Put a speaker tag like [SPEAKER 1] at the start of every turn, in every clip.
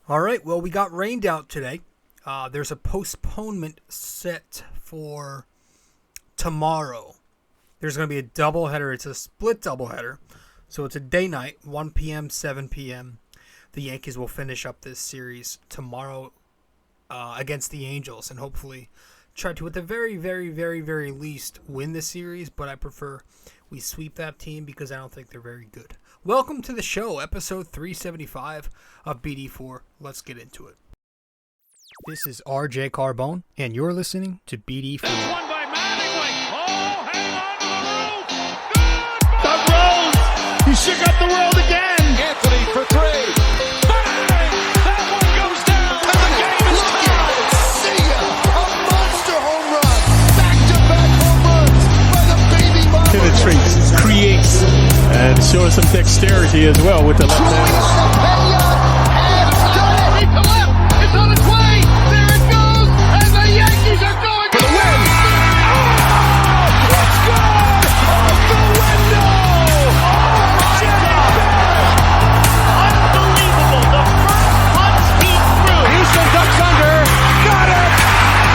[SPEAKER 1] All right, well, we got rained out today. There's a postponement set for tomorrow. There's going to be a doubleheader. It's a split doubleheader. So it's a day-night, 1 p.m., 7 p.m. The Yankees will finish up this series tomorrow against the Angels and hopefully try to, at the very, very, very, very least, win the series. But I prefer we sweep that team because I don't think they're very good. Welcome to the show, episode 375 of BD4. Let's get into it. This is RJ-Carbone, and you're listening to BD4.
[SPEAKER 2] This one by Mattingly. Oh, hang on to the roof. Good. Doug Rose. He shook up the world again. Anthony for three. Bang! That one goes down. And the game is tied.
[SPEAKER 3] See ya. A monster home run. Back-to-back home runs by the baby Bombers.
[SPEAKER 4] Penetrates, creates, and shows some dexterity as well with the left hand.
[SPEAKER 2] Right to left. It's on its way. There it goes. And the Yankees are going for the win. Oh! It's good. Off the window. Oh, Jimmy Barrett. Unbelievable. The first punch he threw. Houston ducks under. Got it.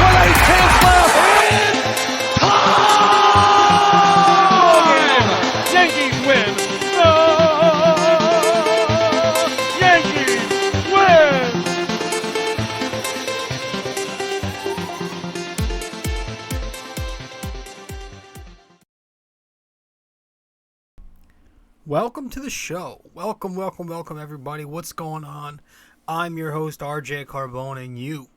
[SPEAKER 2] With 8 10 left. It's time. Yankees win. Yankees win.
[SPEAKER 1] Welcome to the show. Welcome, everybody. What's going on? I'm your host, RJ-Carbone, and you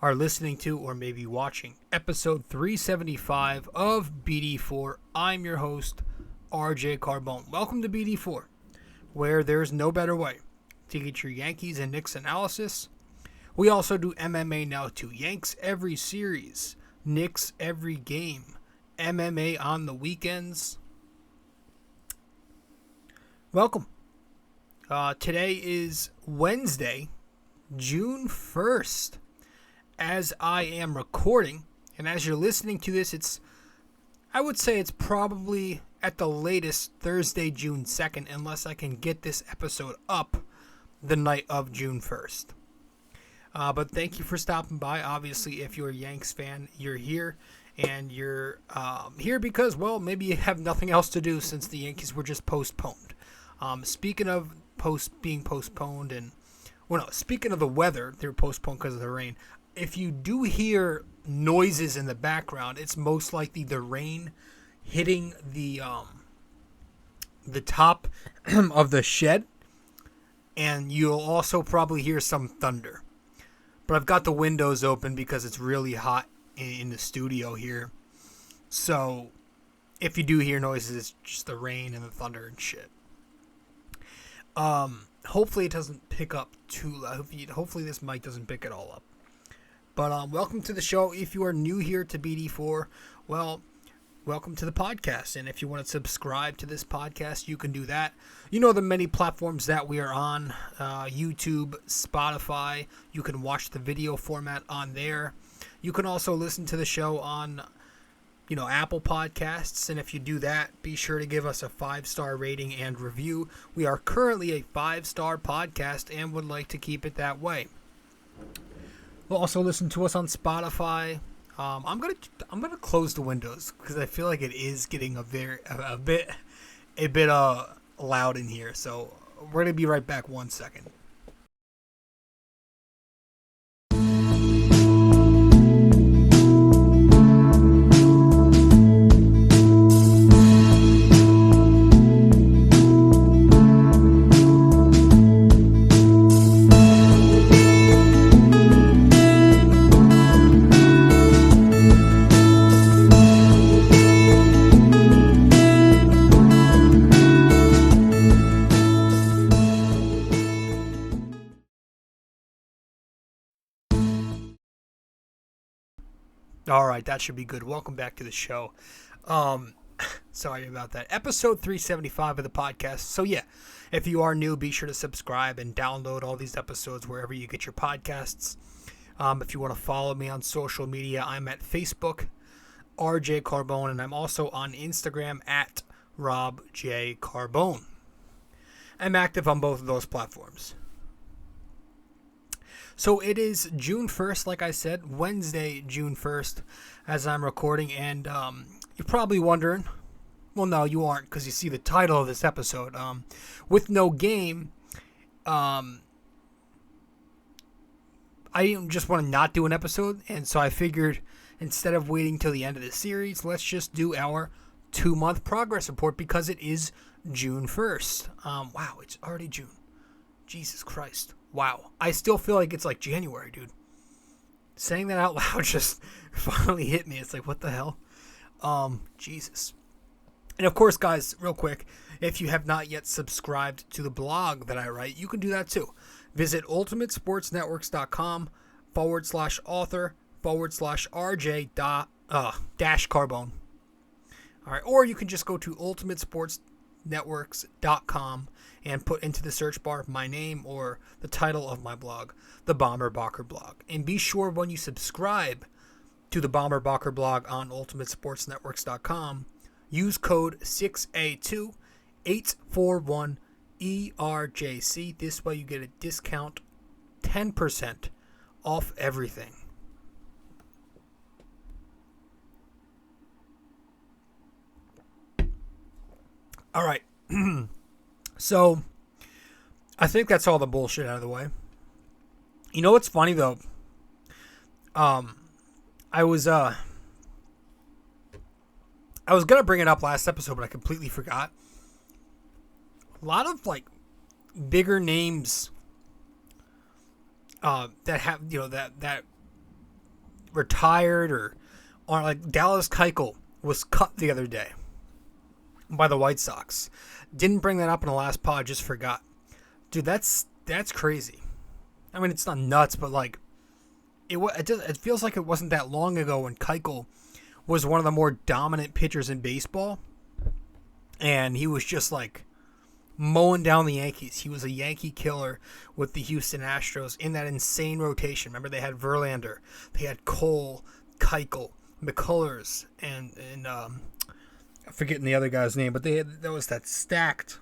[SPEAKER 1] are listening to, or maybe watching, episode 375 of BD4. I'm your host, RJ-Carbone. Welcome to BD4, where there's no better way to get your Yankees and Knicks analysis. We also do MMA now too. Yanks every series, Knicks every game, MMA on the weekends. Welcome. Today is Wednesday, June 1st. As I am recording, and as you're listening to this, I would say it's probably at the latest Thursday, June 2nd, unless I can get this episode up the night of June 1st. But thank you for stopping by. Obviously, if you're a Yanks fan, you're here. And you're here because, well, maybe you have nothing else to do since the Yankees were just postponed. Speaking of being postponed, speaking of the weather, they were postponed because of the rain. If you do hear noises in the background, it's most likely the rain hitting the top of the shed, and you'll also probably hear some thunder. But I've got the windows open because it's really hot in the studio here. So if you do hear noises, it's just the rain and the thunder and shit. Hopefully it doesn't pick up too loud. Hopefully this mic doesn't pick it all up. But welcome to the show. If you are new here to BD4, well, welcome to the podcast. And if you want to subscribe to this podcast, you can do that. You know the many platforms that we are on, YouTube, Spotify. You can watch the video format on there. You can also listen to the show on, Apple Podcasts. And if you do that, be sure to give us a 5-star rating and review. We are currently a 5-star podcast and would like to keep it that way. We'll also listen to us on Spotify. I'm gonna close the windows because I feel like it is getting a bit loud in here. So we're gonna be right back. 1 second. All right, that should be good. Welcome back to the show. Sorry about that. Episode 375 of the podcast. So yeah, if you are new, be sure to subscribe and download all these episodes wherever you get your podcasts. If you want to follow me on social media, I'm at Facebook, RJ-Carbone, and I'm also on Instagram at RobJCarbone. I'm active on both of those platforms. So it is June 1st, like I said, Wednesday, June 1st, as I'm recording. And you're probably wondering, well, no, you aren't, because you see the title of this episode. With no game, I just want to not do an episode. And so I figured instead of waiting till the end of the series, let's just do our 2-month progress report because it is June 1st. Wow, it's already June. Jesus Christ. Wow. I still feel like it's like January, dude. Saying that out loud just finally hit me. It's like, what the hell? Jesus. And of course, guys, real quick, if you have not yet subscribed to the blog that I write, you can do that too. Visit ultimatesportsnetworks.com/author/rj-carbone. All right, or you can just go to ultimatesportsnetworks.com and put into the search bar my name or the title of my blog, the Bomber Bacher blog. And be sure when you subscribe to the Bomber Bacher blog on ultimatesportsnetworks.com, use code 6A2841ERJC. This way you get a discount 10% off everything. All right. So, I think that's all the bullshit out of the way. You know what's funny, though? I was going to bring it up last episode, but I completely forgot. A lot of, like, bigger names that have, you know, that retired or like Dallas Keuchel was cut the other day by the White Sox. Didn't bring that up in the last pod, just forgot. Dude, that's crazy. I mean, it's not nuts, but like it feels like it wasn't that long ago when Keuchel was one of the more dominant pitchers in baseball, and he was just like mowing down the Yankees. He was a Yankee killer with the Houston Astros in that insane rotation. Remember, they had Verlander, they had Cole, Keuchel, McCullers, and I'm forgetting the other guy's name, but there was that stacked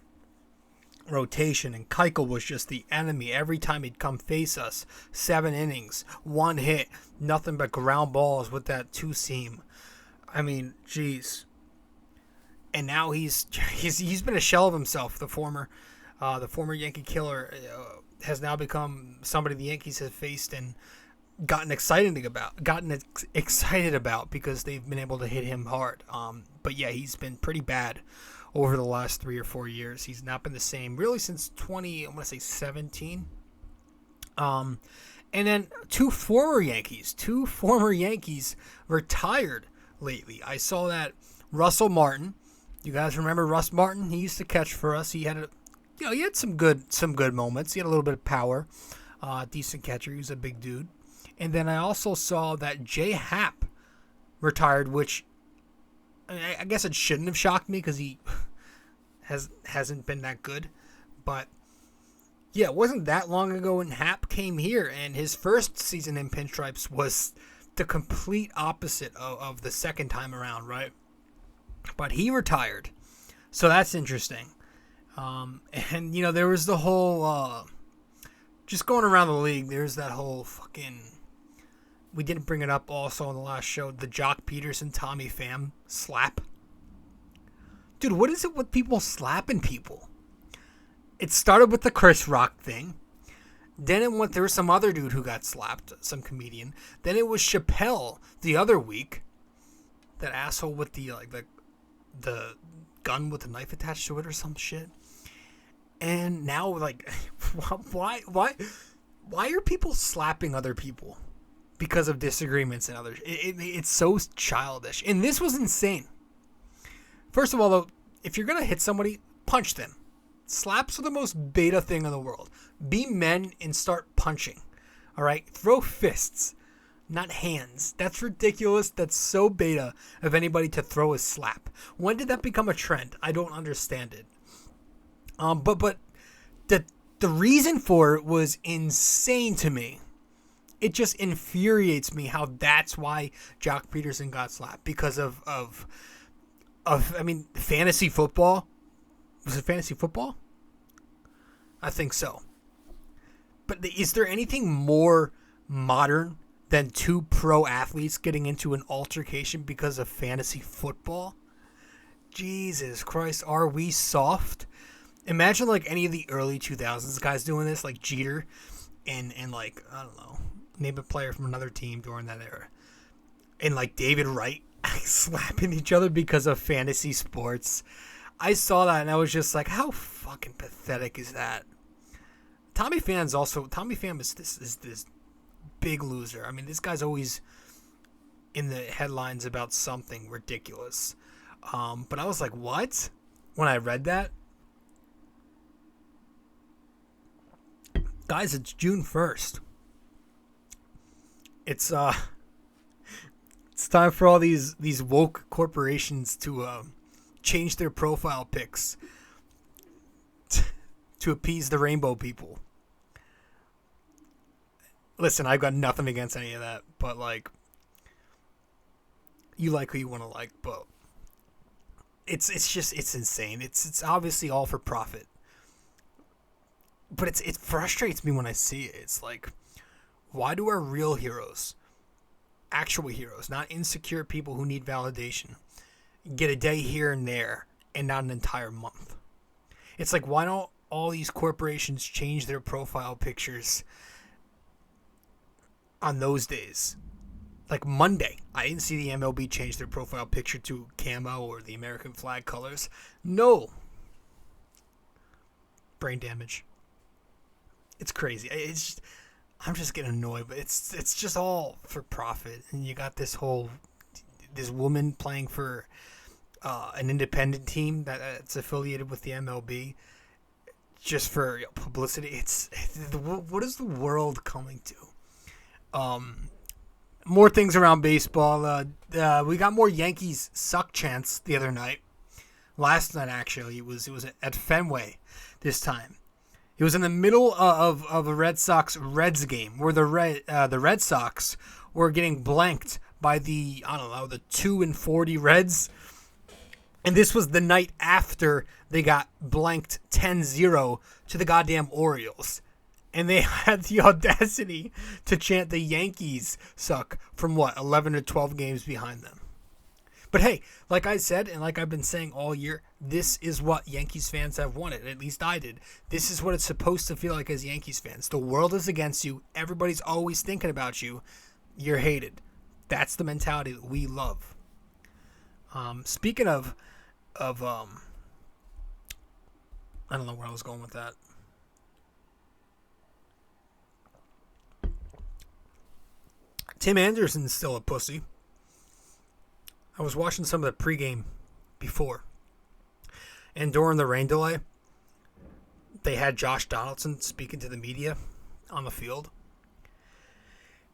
[SPEAKER 1] rotation, and Keuchel was just the enemy every time he'd come face us. 7 innings, 1 hit, nothing but ground balls with that two-seam. I mean, geez. And now he's been a shell of himself. The former Yankee killer has now become somebody the Yankees have faced and gotten excited about because they've been able to hit him hard. But yeah, he's been pretty bad over the last 3 or 4 years. He's not been the same really since 2017. And then two former Yankees retired lately. I saw that Russell Martin. You guys remember Russ Martin? He used to catch for us. He had he had some good moments. He had a little bit of power. Decent catcher. He was a big dude. And then I also saw that Jay Happ retired, which I guess it shouldn't have shocked me because he hasn't been that good. But yeah, it wasn't that long ago when Happ came here, and his first season in pinstripes was the complete opposite of the second time around, right? But he retired, so that's interesting. And you know, there was the whole just going around the league. There's that whole fucking. We didn't bring it up also on the last show. The Jock Peterson, Tommy Pham slap. Dude, what is it with people slapping people? It started with the Chris Rock thing. Then there was some other dude who got slapped, some comedian. Then it was Chappelle the other week. That asshole with the gun with the knife attached to it or some shit. And now, like, why are people slapping other people? Because of disagreements and others. It's so childish. And this was insane. First of all, though, if you're going to hit somebody, punch them. Slaps are the most beta thing in the world. Be men and start punching. All right? Throw fists, not hands. That's ridiculous. That's so beta of anybody to throw a slap. When did that become a trend? I don't understand it. But the reason for it was insane to me. It just infuriates me how that's why Jock Peterson got slapped. Because of I mean, fantasy football. Was it fantasy football? I think so. But is there anything more modern than two pro athletes getting into an altercation because of fantasy football? Jesus Christ, are we soft? Imagine like any of the early 2000s guys doing this, like Jeter and like, I don't know, name a player from another team during that era. And like David Wright slapping each other because of fantasy sports. I saw that and I was just like, how fucking pathetic is that? Tommy Pham is this big loser. I mean, this guy's always in the headlines about something ridiculous. But I was like, what? When I read that? Guys, it's June 1st. It's time for all these woke corporations to change their profile pics to appease the rainbow people. Listen, I've got nothing against any of that, but like, you like who you want to like, but it's insane. It's obviously all for profit. But it frustrates me when I see it. It's like, why do our real heroes, actual heroes, not insecure people who need validation, get a day here and there and not an entire month? It's like, why don't all these corporations change their profile pictures on those days? Like Monday, I didn't see the MLB change their profile picture to camo or the American flag colors. No. Brain damage. It's crazy. I'm just getting annoyed, but it's just all for profit. And you got this woman playing for an independent team that's affiliated with the MLB just for publicity. What is the world coming to? More things around baseball. We got more Yankees suck chants the other night. Last night, actually, it was at Fenway this time. It was in the middle of a Red Sox-Reds game where the Red Sox were getting blanked by the 2-40 Reds. And this was the night after they got blanked 10-0 to the goddamn Orioles. And they had the audacity to chant the Yankees suck from 11 or 12 games behind them. But hey, like I said, and like I've been saying all year, this is what Yankees fans have wanted. At least I did. This is what it's supposed to feel like as Yankees fans. The world is against you. Everybody's always thinking about you. You're hated. That's the mentality that we love. Speaking of I don't know where I was going with that. Tim Anderson's still a pussy. I was watching some of the pregame before. And during the rain delay, they had Josh Donaldson speaking to the media on the field.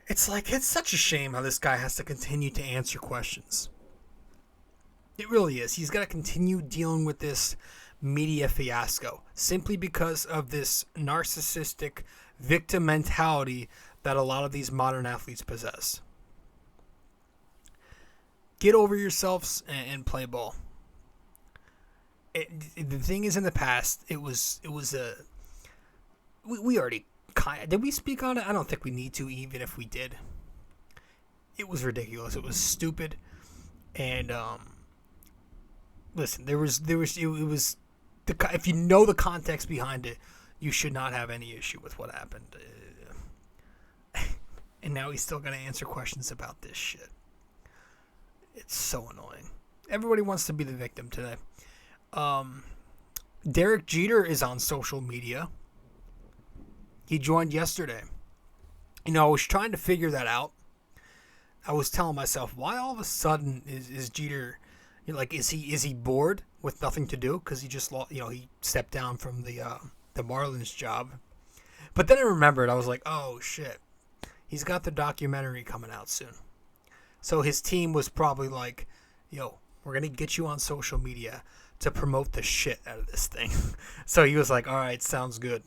[SPEAKER 1] It's like, it's such a shame how this guy has to continue to answer questions. It really is. He's got to continue dealing with this media fiasco simply because of this narcissistic victim mentality that a lot of these modern athletes possess. Get over yourselves and play ball. The thing is, in the past, it was we already did we speak on it? I don't think we need to, even if we did. It was ridiculous. It was stupid, and listen, it was if you know the context behind it, you should not have any issue with what happened. And now he's still going to answer questions about this shit. It's so annoying. Everybody wants to be the victim today. Derek Jeter is on social media. He joined yesterday. I was trying to figure that out. I was telling myself, why all of a sudden is Jeter, is he bored with nothing to do? Because he just he stepped down from the Marlins job. But then I remembered, I was like, oh shit, he's got the documentary coming out soon. So his team was probably like, yo, we're going to get you on social media to promote the shit out of this thing. So he was like, all right, sounds good.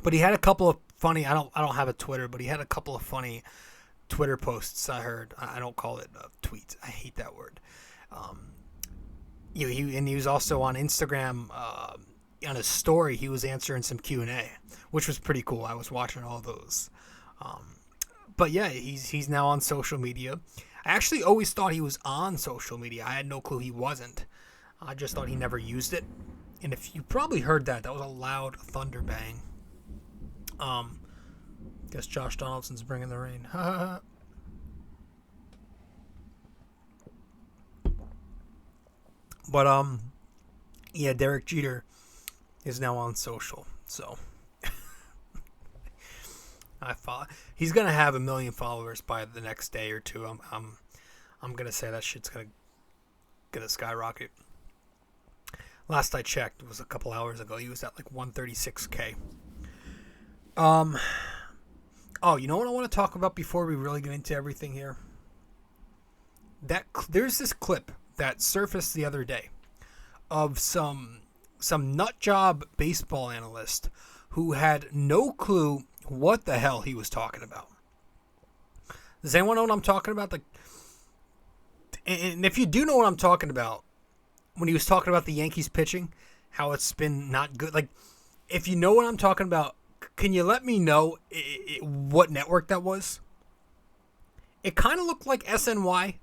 [SPEAKER 1] But he had a couple of funny, I don't have a Twitter, but he had a couple of funny Twitter posts I heard. I don't call it tweets. I hate that word. He was also on Instagram on his story, he was answering some Q&A, which was pretty cool. I was watching all those. But yeah, he's now on social media. I actually always thought he was on social media. I had no clue he wasn't. I just thought he never used it. And if you probably heard that was a loud thunder bang. Guess Josh Donaldson's bringing the rain. But yeah, Derek Jeter is now on social. So I follow. He's gonna have 1 million followers by the next day or two. I'm gonna say that shit's gonna skyrocket. Last I checked, it was a couple hours ago. He was at like 136K. Oh, you know what I want to talk about before we really get into everything here? There's this clip that surfaced the other day of some nut job baseball analyst who had no clue what the hell he was talking about. Does anyone know what I'm talking about? And if you do know what I'm talking about, when he was talking about the Yankees pitching, how it's been not good. Like, if you know what I'm talking about, can you let me know what network that was? It kind of looked like SNY,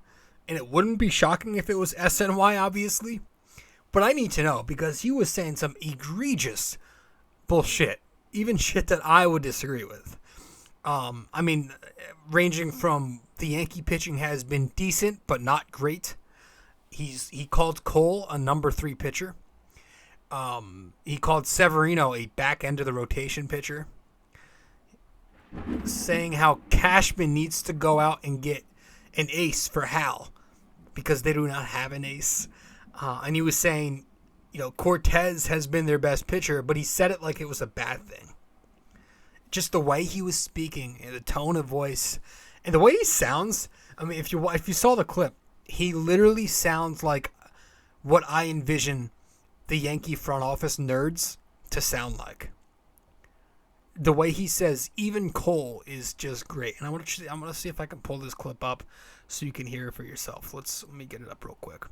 [SPEAKER 1] and it wouldn't be shocking if it was SNY, obviously. But I need to know, because he was saying some egregious bullshit, even shit that I would disagree with. I mean, ranging from the Yankee pitching has been decent, but not great. He called Cole a number 3 pitcher. He called Severino a back end of the rotation pitcher, saying how Cashman needs to go out and get an ace for Hal because they do not have an ace. And he was saying, Cortez has been their best pitcher, but he said it like it was a bad thing. Just the way he was speaking and the tone of voice and the way he sounds. I mean, if you saw the clip, he literally sounds like what I envision the Yankee front office nerds to sound like. The way he says even Cole is just great. And I'm gonna see if I can pull this clip up so you can hear it for yourself. Let me get it up real quick.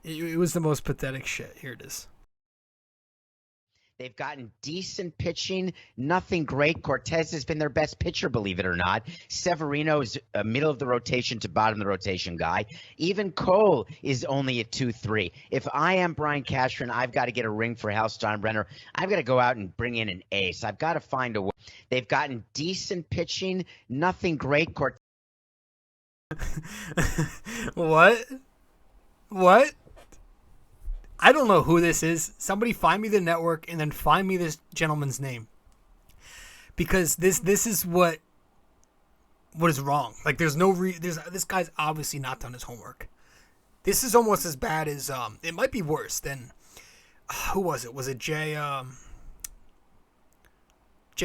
[SPEAKER 1] It was the most pathetic shit. Here it is.
[SPEAKER 5] They've gotten decent pitching, nothing great. Cortez has been their best pitcher, believe it or not. Severino is a middle of the rotation to bottom of the rotation guy. Even Cole is only a 2-3. If I am Brian Cashman, I've got to get a ring for Hal Steinbrenner. I've got to go out and bring in an ace. I've got to find a way. They've gotten decent pitching, nothing great.
[SPEAKER 1] What? I don't know who this is. Somebody find me the network and then find me this gentleman's name. Because this is what is wrong. Like, there's no this guy's obviously not done his homework. This is almost as bad as it might be worse than who was it? Was it Jay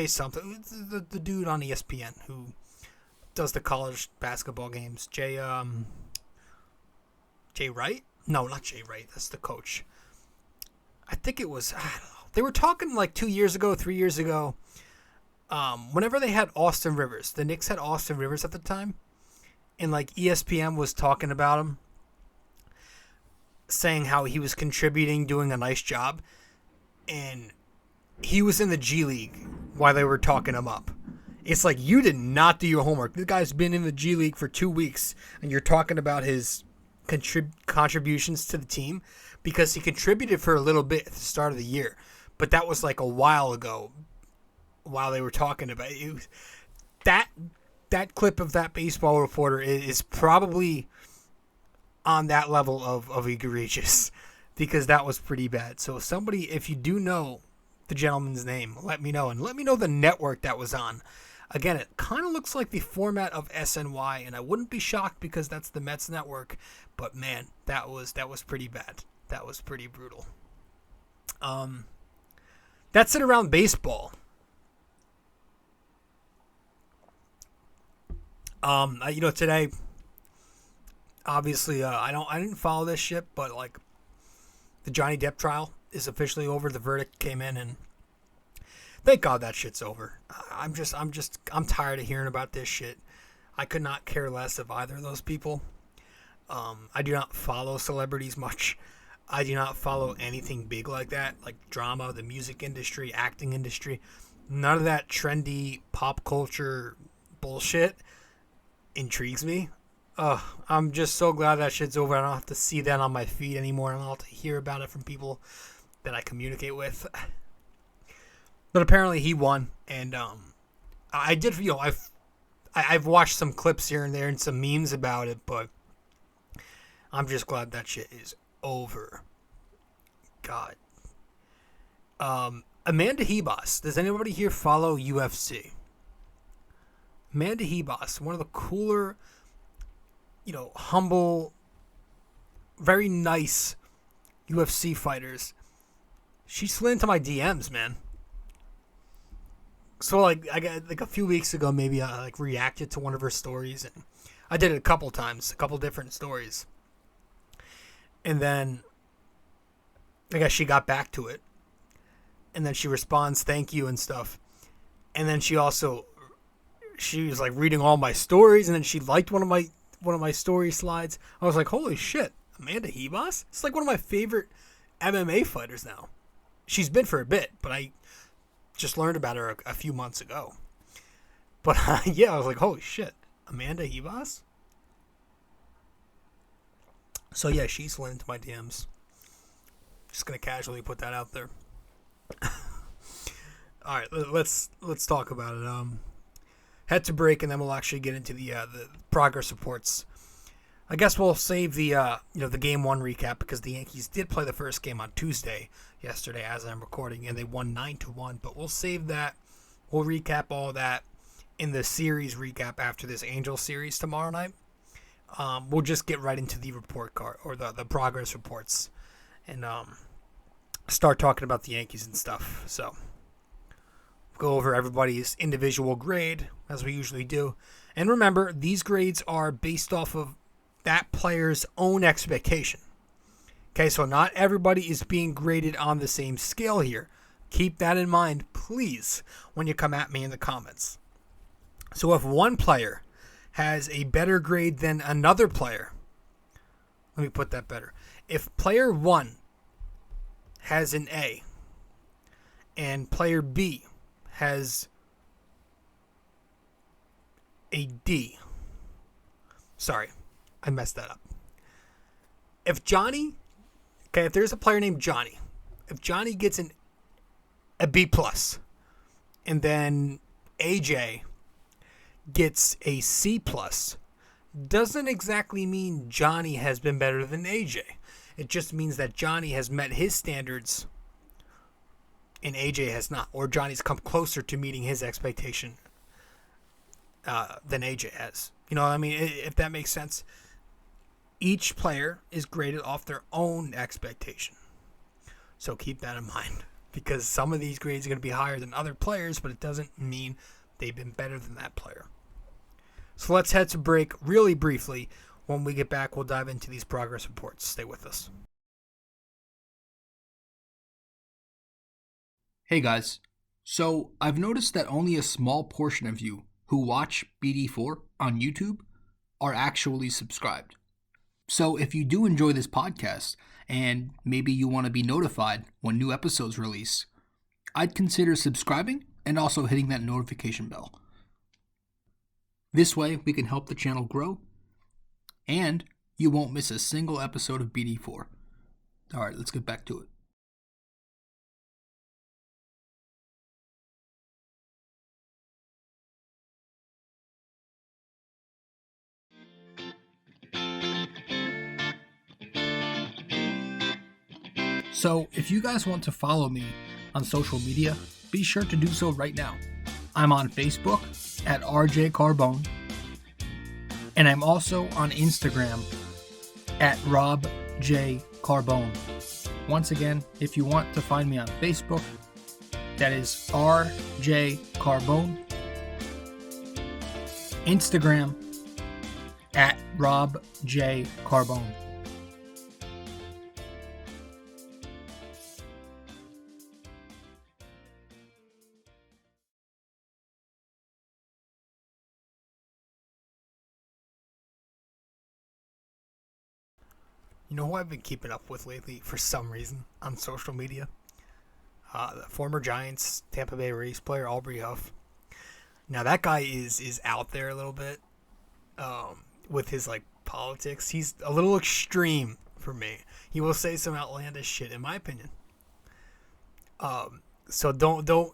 [SPEAKER 1] something? The dude on ESPN who does the college basketball games. Jay Wright? No, not Jay Wright. That's the coach. I think it was, I don't know. They were talking like 2 years ago, 3 years ago. Whenever they had Austin Rivers, the Knicks had Austin Rivers at the time. And like ESPN was talking about him, saying how he was contributing, doing a nice job. And he was in the G League while they were talking him up. It's like, you did not do your homework. This guy's been in the G League for 2 weeks, and you're talking about his contributions to the team, because he contributed for a little bit at the start of the year, but that was like a while ago while they were talking about it. That clip of that baseball reporter is probably on that level of egregious, because that was pretty bad. So somebody, if you do know the gentleman's name, let me know, and let me know the network that was on. Again, it kind of looks like the format of SNY, and I wouldn't be shocked because that's the Mets network. But man, that was pretty bad. That was pretty brutal. That's it around baseball. Today, obviously, I didn't follow this shit, but like, the Johnny Depp trial is officially over. The verdict came in, and thank God that shit's over. I'm tired of hearing about this shit. I could not care less of either of those people. I do not follow celebrities much. I do not follow anything big like that, like drama, the music industry, acting industry. None of that trendy pop culture bullshit intrigues me. I'm just so glad that shit's over. I don't have to see that on my feed anymore. I don't have to hear about it from people that I communicate with. But apparently he won, and I did. I've watched some clips here and there and some memes about it, but I'm just glad that shit is over. God. Amanda Ribas. Does anybody here follow UFC? Amanda Ribas, one of the cooler, humble, very nice UFC fighters. She slid into my DMs, man. So I got a few weeks ago, maybe I reacted to one of her stories, and I did it a couple times, a couple different stories. And then I guess she got back to it. And then she responds, thank you and stuff. And then she was reading all my stories, and then she liked one of my story slides. I was like, holy shit, Amanda Ribas? It's like one of my favorite MMA fighters now. She's been for a bit, but I just learned about her a few months ago. But yeah, I was like, holy shit, Amanda Ribas? So yeah, she slid into my DMs. Just gonna casually put that out there. All right, let's talk about it. Head to break, and then we'll actually get into the progress reports. I guess we'll save the the game one recap, because the Yankees did play the first game on Tuesday yesterday as I'm recording, and they won 9-1. But we'll save that. We'll recap all that in the series recap after this Angels series tomorrow night. We'll just get right into the report card, or the progress reports, and start talking about the Yankees and stuff. So go over everybody's individual grade as we usually do. And remember, these grades are based off of that player's own expectation. Okay, so not everybody is being graded on the same scale here. Keep that in mind, please, when you come at me in the comments. So if one player has a better grade than another player, let me put that better. If player 1 has an A and player B has a D. Sorry, I messed that up. If there's a player named Johnny, if Johnny gets a B plus, and then AJ gets a C plus, doesn't exactly mean Johnny has been better than AJ. It just means that Johnny has met his standards and AJ has not, or Johnny's come closer to meeting his expectation than AJ has. You know what I mean? If that makes sense. Each player is graded off their own expectation. So keep that in mind, because some of these grades are going to be higher than other players, but it doesn't mean they've been better than that player. So let's head to break really briefly. When we get back, we'll dive into these progress reports. Stay with us.
[SPEAKER 6] Hey guys, so I've noticed that only a small portion of you who watch BD4 on YouTube are actually subscribed. So if you do enjoy this podcast, and maybe you want to be notified when new episodes release, I'd consider subscribing and also hitting that notification bell. This way we can help the channel grow, and you won't miss a single episode of BD4. Alright, let's get back to it. So, if you guys want to follow me on social media, be sure to do so right now. I'm on Facebook at rjcarbone, and I'm also on Instagram at rjcarbone. Once again, if you want to find me on Facebook, that is rjcarbone. Instagram at robjcarbone.
[SPEAKER 1] You know who I've been keeping up with lately for some reason on social media? The former Giants Tampa Bay Rays player Aubrey Huff. Now that guy is out there a little bit with his like politics. He's a little extreme for me. He will say some outlandish shit, in my opinion. So don't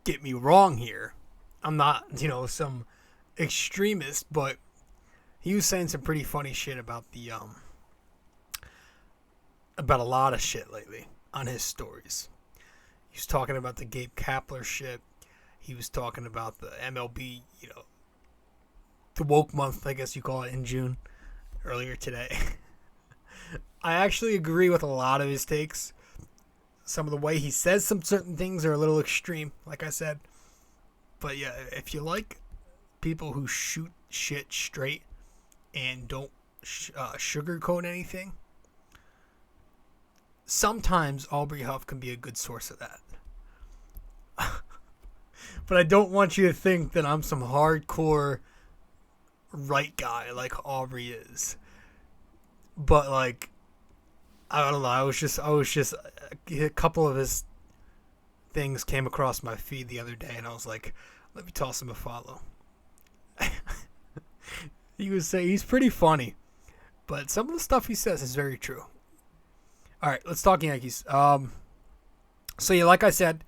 [SPEAKER 1] get me wrong here. I'm not, some extremist, but he was saying some pretty funny shit about about a lot of shit lately on his stories. He was talking about the Gabe Kapler shit. He was talking about the MLB, the woke month, I guess you call it, in June, earlier today. I actually agree with a lot of his takes. Some of the way he says some certain things are a little extreme, like I said. But yeah, if you like people who shoot shit straight and don't sugarcoat anything, sometimes Aubrey Huff can be a good source of that. But I don't want you to think that I'm some hardcore right guy like Aubrey is. But like, I don't know. I was just a couple of his things came across my feed the other day, and I was like, let me toss him a follow. He's pretty funny, but some of the stuff he says is very true. All right, let's talk Yankees. So yeah, like I said,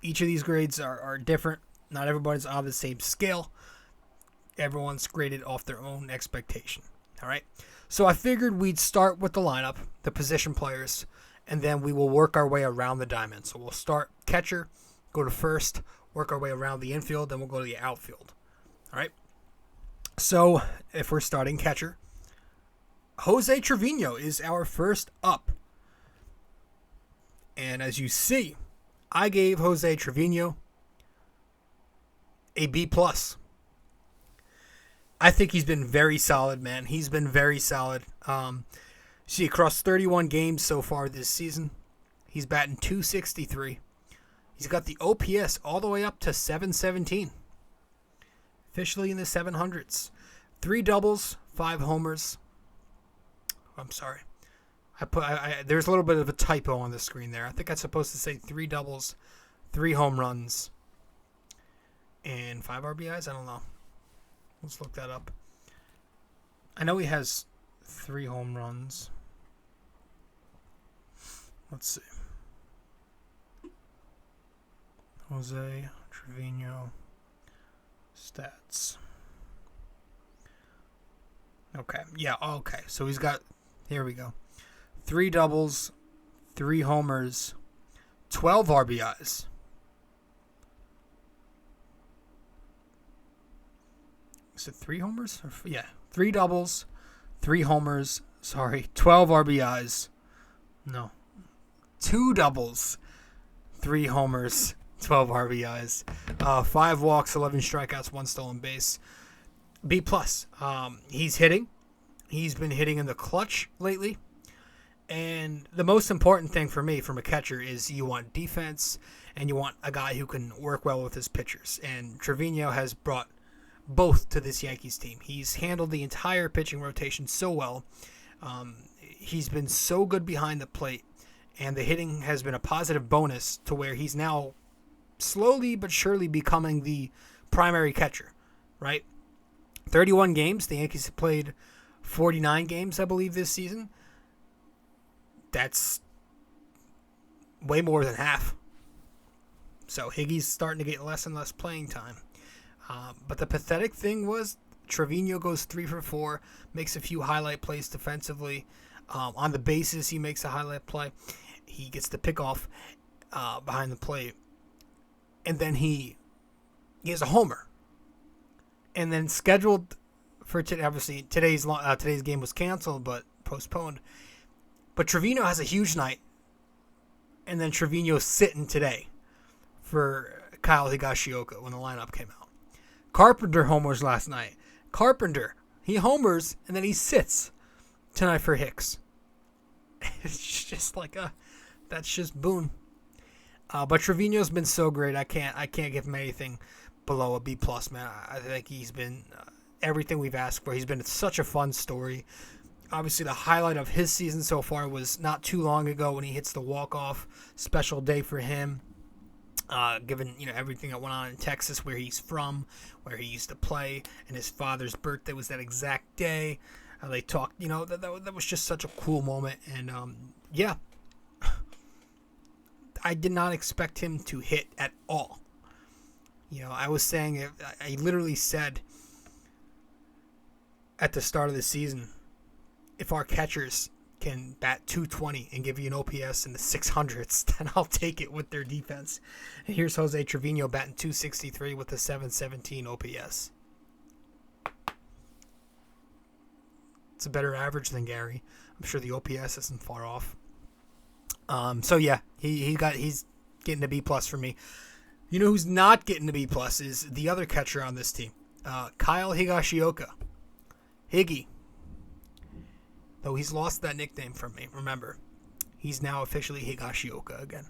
[SPEAKER 1] each of these grades are different. Not everybody's on the same scale. Everyone's graded off their own expectation. All right. So I figured we'd start with the lineup, the position players, and then we will work our way around the diamond. So we'll start catcher, go to first, work our way around the infield, then we'll go to the outfield. All right. So if we're starting catcher, Jose Trevino is our first up. And as you see, I gave Jose Trevino a B+. I think he's been very solid, man. He's been very solid. See, across 31 games so far this season, he's batting .263. He's got the OPS all the way up to 717. Officially in the 700s. 3 doubles, 5 homers. I'm sorry. There's a little bit of a typo on the screen there. I think I'm supposed to say 3 doubles, 3 home runs, and 5 RBIs. I don't know. Let's look that up. I know he has 3 home runs. Let's see. Jose Trevino stats. Okay. Yeah, okay. So he's got, here we go. 3 doubles, 3 homers, 12 RBIs. Is it 3 homers? Yeah, 3 doubles, 3 homers. 12 RBIs. No. 2 doubles, 3 homers, 12 RBIs. 5 walks, 11 strikeouts, 1 stolen base. B+. He's hitting. He's been hitting in the clutch lately. And the most important thing for me from a catcher is you want defense and you want a guy who can work well with his pitchers. And Trevino has brought both to this Yankees team. He's handled the entire pitching rotation so well. He's been so good behind the plate. And the hitting has been a positive bonus to where he's now slowly but surely becoming the primary catcher, right? 31 games. The Yankees have played 49 games, I believe, this season. That's way more than half. So Higgy's starting to get less and less playing time. But the pathetic thing was Trevino goes 3 for 4, makes a few highlight plays defensively. On the bases, he makes a highlight play. He gets the pickoff behind the plate. And then he has a homer. And then scheduled for today, obviously today's game was canceled but postponed. But Trevino has a huge night. And then Trevino's sitting today for Kyle Higashioka when the lineup came out. Carpenter homers last night. Carpenter, he homers and then he sits tonight for Hicks. It's just like that's just boon. But Trevino's been so great. I can't give him anything below a B+, man. I think he's been everything we've asked for. He's been such a fun story. Obviously, the highlight of his season so far was not too long ago when he hits the walk-off. Special day for him, given everything that went on in Texas, where he's from, where he used to play, and his father's birthday was that exact day. They talked, that was just such a cool moment, and yeah, I did not expect him to hit at all. I was saying, I literally said at the start of the season, if our catchers can bat 220 and give you an OPS in the 600s, then I'll take it with their defense. And here's Jose Trevino batting 263 with a 717 OPS. It's a better average than Gary. I'm sure the OPS isn't far off. So yeah, he's getting a B+ for me. You know who's not getting a B+ is the other catcher on this team, Kyle Higashioka. Higgy. Though he's lost that nickname from me, remember. He's now officially Higashioka again.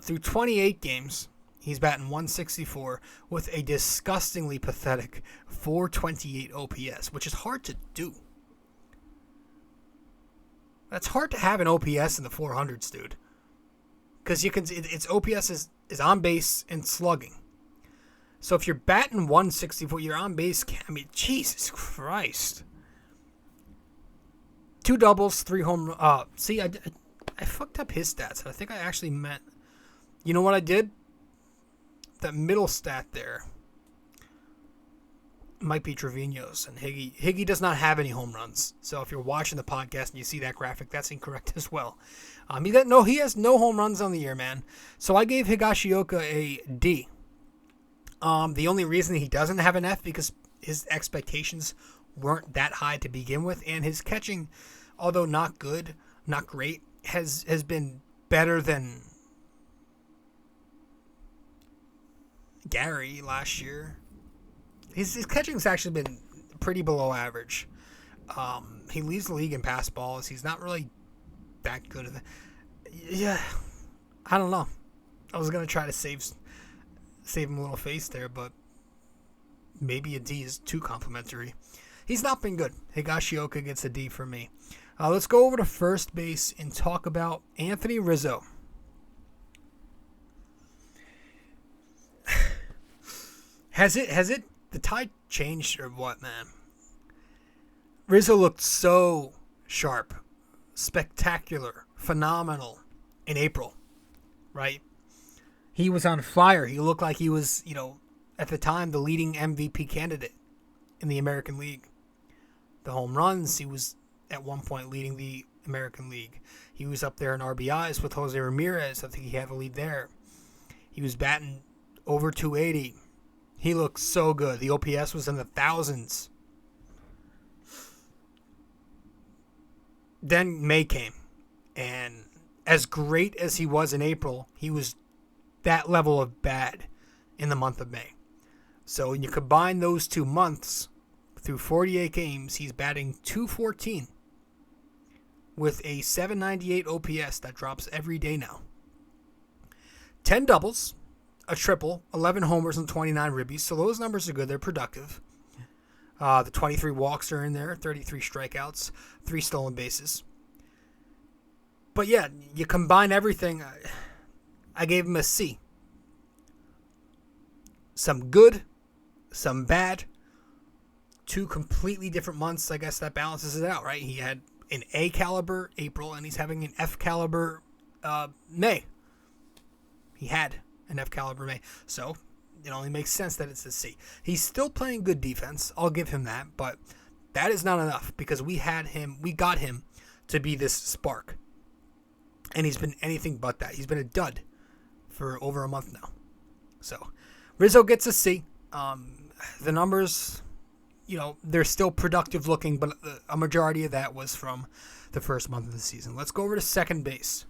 [SPEAKER 1] Through 28 games, he's batting 164 with a disgustingly pathetic 428 OPS, which is hard to do. That's hard to have an OPS in the 400s, dude. Because its OPS is on base and slugging. So if you're batting 164, you're on base. I mean, Jesus Christ. 2 doubles, 3 home. See, I fucked up his stats. I think I actually meant. You know what I did? That middle stat there might be Trevino's, and Higgy does not have any home runs. So if you're watching the podcast and you see that graphic, that's incorrect as well. He has no home runs on the year, man. So I gave Higashioka a D. The only reason he doesn't have an F because his expectations weren't that high to begin with, and his catching, although not good, not great, has been better than Gary last year. His catching's actually been pretty below average. He leads the league in pass balls. He's not really that good. Yeah, I don't know. I was gonna try to save him a little face there, but maybe a D is too complimentary. He's not been good. Higashioka gets a D for me. Let's go over to first base and talk about Anthony Rizzo. Has it the tide changed or what, man? Rizzo looked so sharp, spectacular, phenomenal in April, right? He was on fire. He looked like he was, at the time, the leading MVP candidate in the American League. The home runs, he was at one point leading the American League. He was up there in RBIs with Jose Ramirez. I think he had the lead there. He was batting over 280. He looked so good. The OPS was in the thousands. Then May came, and as great as he was in April, he was that level of bad in the month of May. So when you combine those 2 months, through 48 games, he's batting 214 with a 798 OPS that drops every day now. 10 doubles, a triple, 11 homers, and 29 ribbies. So those numbers are good. They're productive. The 23 walks are in there, 33 strikeouts, 3 stolen bases. But yeah, you combine everything. I gave him a C. Some good, some bad. 2 completely different months. I guess that balances it out, right? He had an A caliber April, and he's having an F caliber May. He had an F caliber May. So it only makes sense that it's a C. He's still playing good defense. I'll give him that, but that is not enough because we got him to be this spark. And he's been anything but that. He's been a dud for over a month now. So Rizzo gets a C. The numbers, they're still productive looking, but a majority of that was from the first month of the season. Let's go over to second base.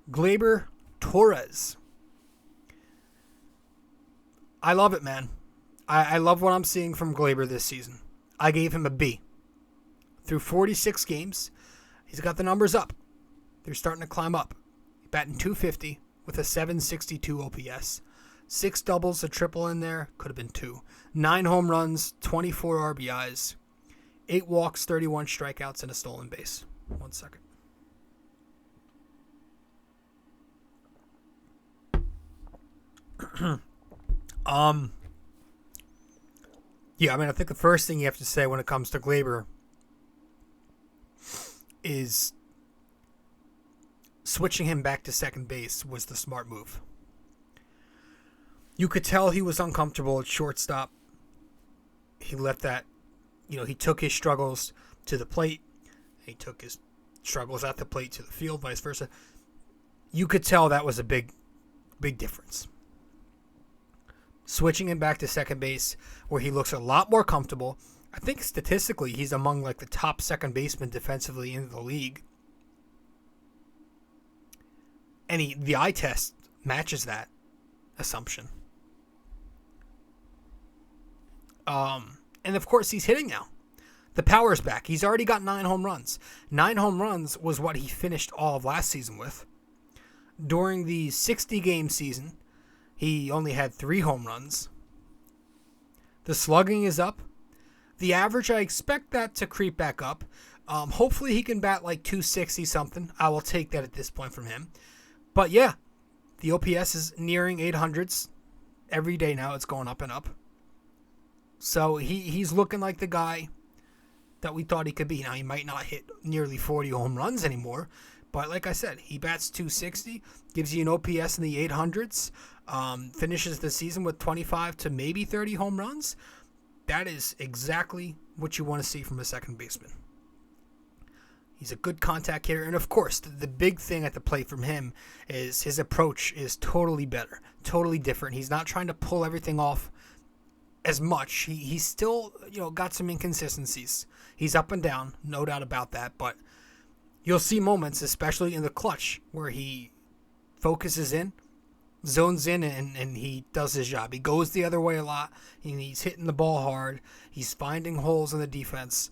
[SPEAKER 1] Gleyber Torres. I love it, man. I love what I'm seeing from Gleyber this season. I gave him a B. Through 46 games, he's got the numbers up. They're starting to climb up. Batting 250 with a 762 OPS. 6 doubles, a triple in there. Could have been 2. 9 home runs, 24 RBIs. 8 walks, 31 strikeouts, and a stolen base. 1 second. Yeah, I mean, I think the first thing you have to say when it comes to Gleyber is switching him back to second base was the smart move. You could tell he was uncomfortable at shortstop. He left that, he took his struggles to the plate. He took his struggles at the plate to the field, vice versa. You could tell that was a big, big difference. Switching him back to second base, where he looks a lot more comfortable. I think statistically he's among the top second baseman defensively in the league. And the eye test matches that assumption. And of course he's hitting now. The power's back. He's already got 9 home runs. 9 home runs was what he finished all of last season with. During the 60-game season, he only had 3 home runs. The slugging is up. The average, I expect that to creep back up. Hopefully he can bat 260 something. I will take that at this point from him. But yeah, the OPS is nearing 800s. Every day now it's going up and up. So he's looking like the guy that we thought he could be. Now he might not hit nearly 40 home runs anymore. But like I said, he bats 260, gives you an OPS in the 800s, finishes the season with 25 to maybe 30 home runs. That is exactly what you want to see from a second baseman. He's a good contact hitter. And of course, the big thing at the plate from him is his approach is totally better, totally different. He's not trying to pull everything off as much. He's still, got some inconsistencies. He's up and down, no doubt about that. But you'll see moments, especially in the clutch, where he focuses in, zones in, and he does his job. He goes the other way a lot, and he's hitting the ball hard. He's finding holes in the defense.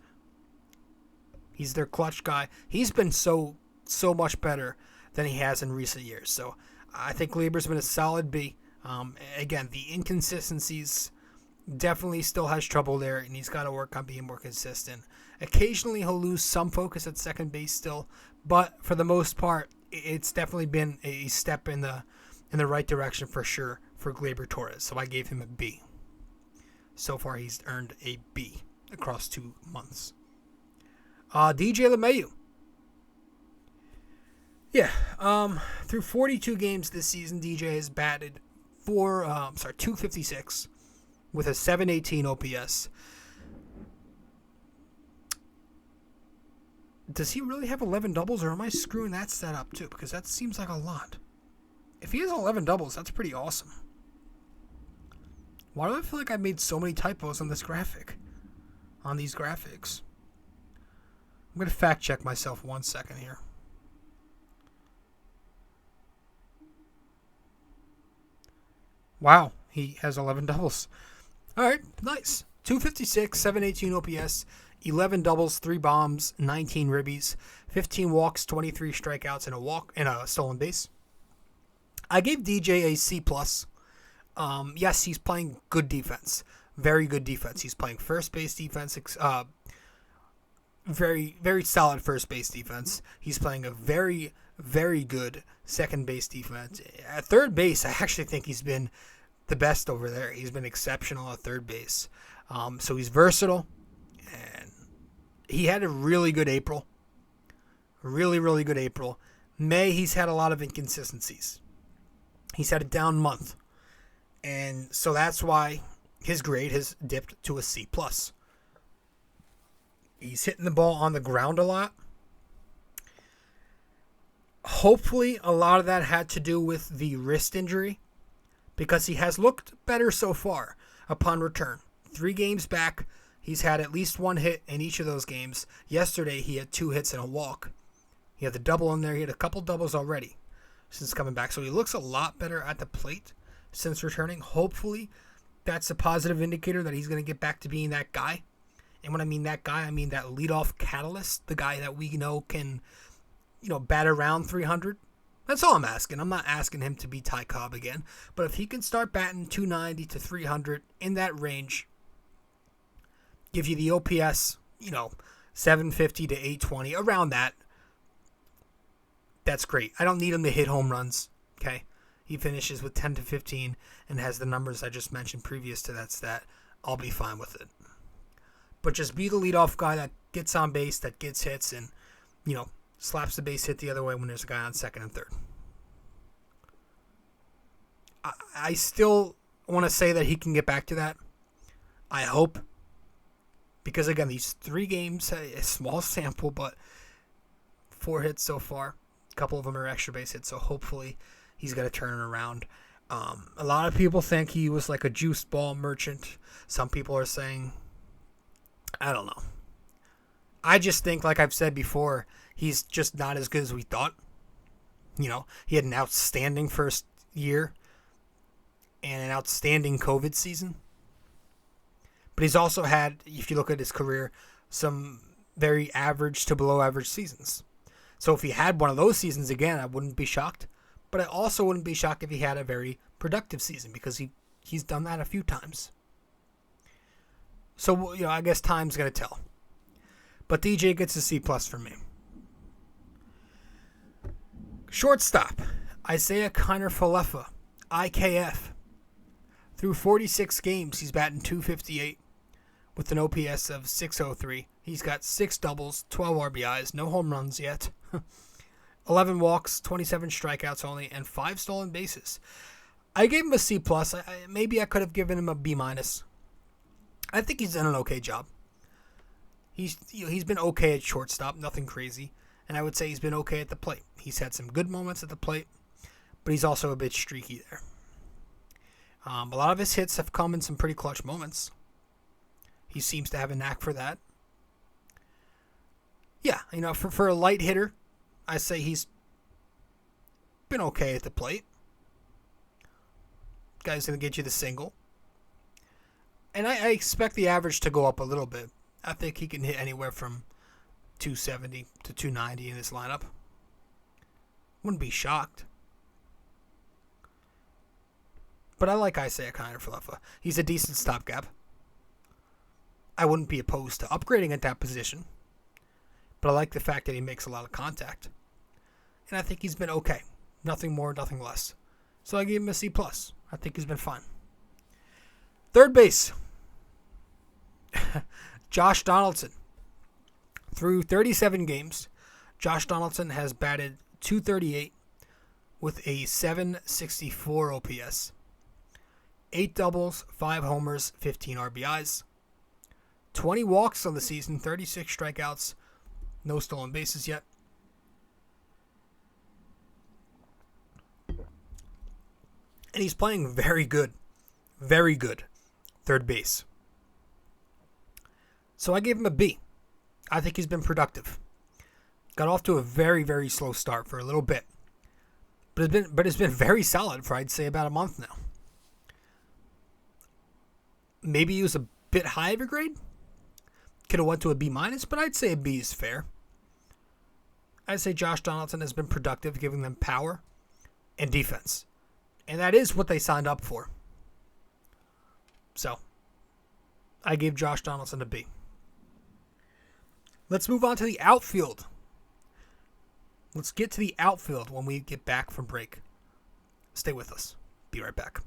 [SPEAKER 1] He's their clutch guy. He's been so much better than he has in recent years. So I think Gleyber's been a solid B. Again, the inconsistencies, definitely still has trouble there, and he's got to work on being more consistent. Occasionally he'll lose some focus at second base still, but for the most part, it's definitely been a step in the right direction for sure for Gleyber Torres. So I gave him a B. So far he's earned a B across 2 months. DJ LeMahieu. Yeah, through 42 games this season, DJ has batted 256 with a 718 OPS. Does he really have 11 doubles, or am I screwing that stat up too? Because that seems like a lot. If he has 11 doubles, that's pretty awesome. Why do I feel like I made so many typos on this graphic? On these graphics. I'm going to fact check myself 1 second here. Wow, he has 11 doubles. All right, nice. 256, 718 OPS, 11 doubles, 3 bombs, 19 ribbies, 15 walks, 23 strikeouts, and a stolen base. I gave DJ a C+. Yes, he's playing good defense. Very good defense. He's playing first base defense. Very, very solid first base defense. He's playing a very, very good second base defense. At third base, I actually think he's been the best over there. He's been exceptional at third base. So he's versatile. And he had a really good April. Really, really good April. May, he's had a lot of inconsistencies. He's had a down month. And so that's why his grade has dipped to a C+. He's hitting the ball on the ground a lot. Hopefully, a lot of that had to do with the wrist injury, because he has looked better so far upon return. 3 games back, he's had at least 1 hit in each of those games. Yesterday, he had 2 hits and a walk. He had the double in there. He had a couple doubles already since coming back. So he looks a lot better at the plate since returning. Hopefully, that's a positive indicator that he's going to get back to being that guy. And when I mean that guy, I mean that leadoff catalyst, the guy that we know can, bat around 300. That's all I'm asking. I'm not asking him to be Ty Cobb again. But if he can start batting 290 to 300 in that range, give you the OPS 750 to 820, around that. That's great. I don't need him to hit home runs, okay? He finishes with 10 to 15 and has the numbers I just mentioned previous to that stat. I'll be fine with it. But just be the leadoff guy that gets on base, that gets hits, and, slaps the base hit the other way when there's a guy on second and third. I still want to say that he can get back to that. I hope. Because, again, these 3 games, a small sample, but 4 hits so far. A couple of them are extra base hits, so hopefully he's going to turn it around. A lot of people think he was like a juice ball merchant. Some people are saying, I don't know. I just think, like I've said before, he's just not as good as we thought. He had an outstanding first year and an outstanding COVID season. But he's also had, if you look at his career, some very average to below average seasons. So if he had one of those seasons again, I wouldn't be shocked. But I also wouldn't be shocked if he had a very productive season, because he's done that a few times. So, I guess time's going to tell. But DJ gets a C+ from me. Shortstop, Isaiah Kiner-Falefa, IKF. Through 46 games, he's batting .258 with an OPS of .603. He's got 6 doubles, 12 RBIs, no home runs yet. 11 walks, 27 strikeouts only, and 5 stolen bases. I gave him a C+. Maybe I could have given him a B-. I think he's done an okay job. He's been okay at shortstop, nothing crazy. And I would say he's been okay at the plate. He's had some good moments at the plate, but he's also a bit streaky there. A lot of his hits have come in some pretty clutch moments. He seems to have a knack for that. Yeah, for a light hitter, I say he's been okay at the plate. Guy's going to get you the single. And I expect the average to go up a little bit. I think he can hit anywhere from 270 to 290 in this lineup. Wouldn't be shocked. But I like Isaiah Kiner-Falefa. He's a decent stopgap. I wouldn't be opposed to upgrading at that position. But I like the fact that he makes a lot of contact. And I think he's been okay. Nothing more, nothing less. So I gave him a C+. I think he's been fine. Third base. Josh Donaldson. Through 37 games, Josh Donaldson has batted .238 with a .764 OPS. 8 doubles, 5 homers, 15 RBIs. 20 walks on the season, 36 strikeouts, no stolen bases yet. And he's playing very good third base. So I gave him a B. I think he's been productive. Got off to a very, very slow start for a little bit. But it's been very solid for, I'd say, about a month now. Maybe he was a bit high of a grade. Could have went to a B-, but I'd say a B is fair. I'd say Josh Donaldson has been productive, giving them power and defense. And that is what they signed up for. So, I gave Josh Donaldson a B. Let's move on to the outfield. Let's get to the outfield when we get back from break. Stay with us. Be right back.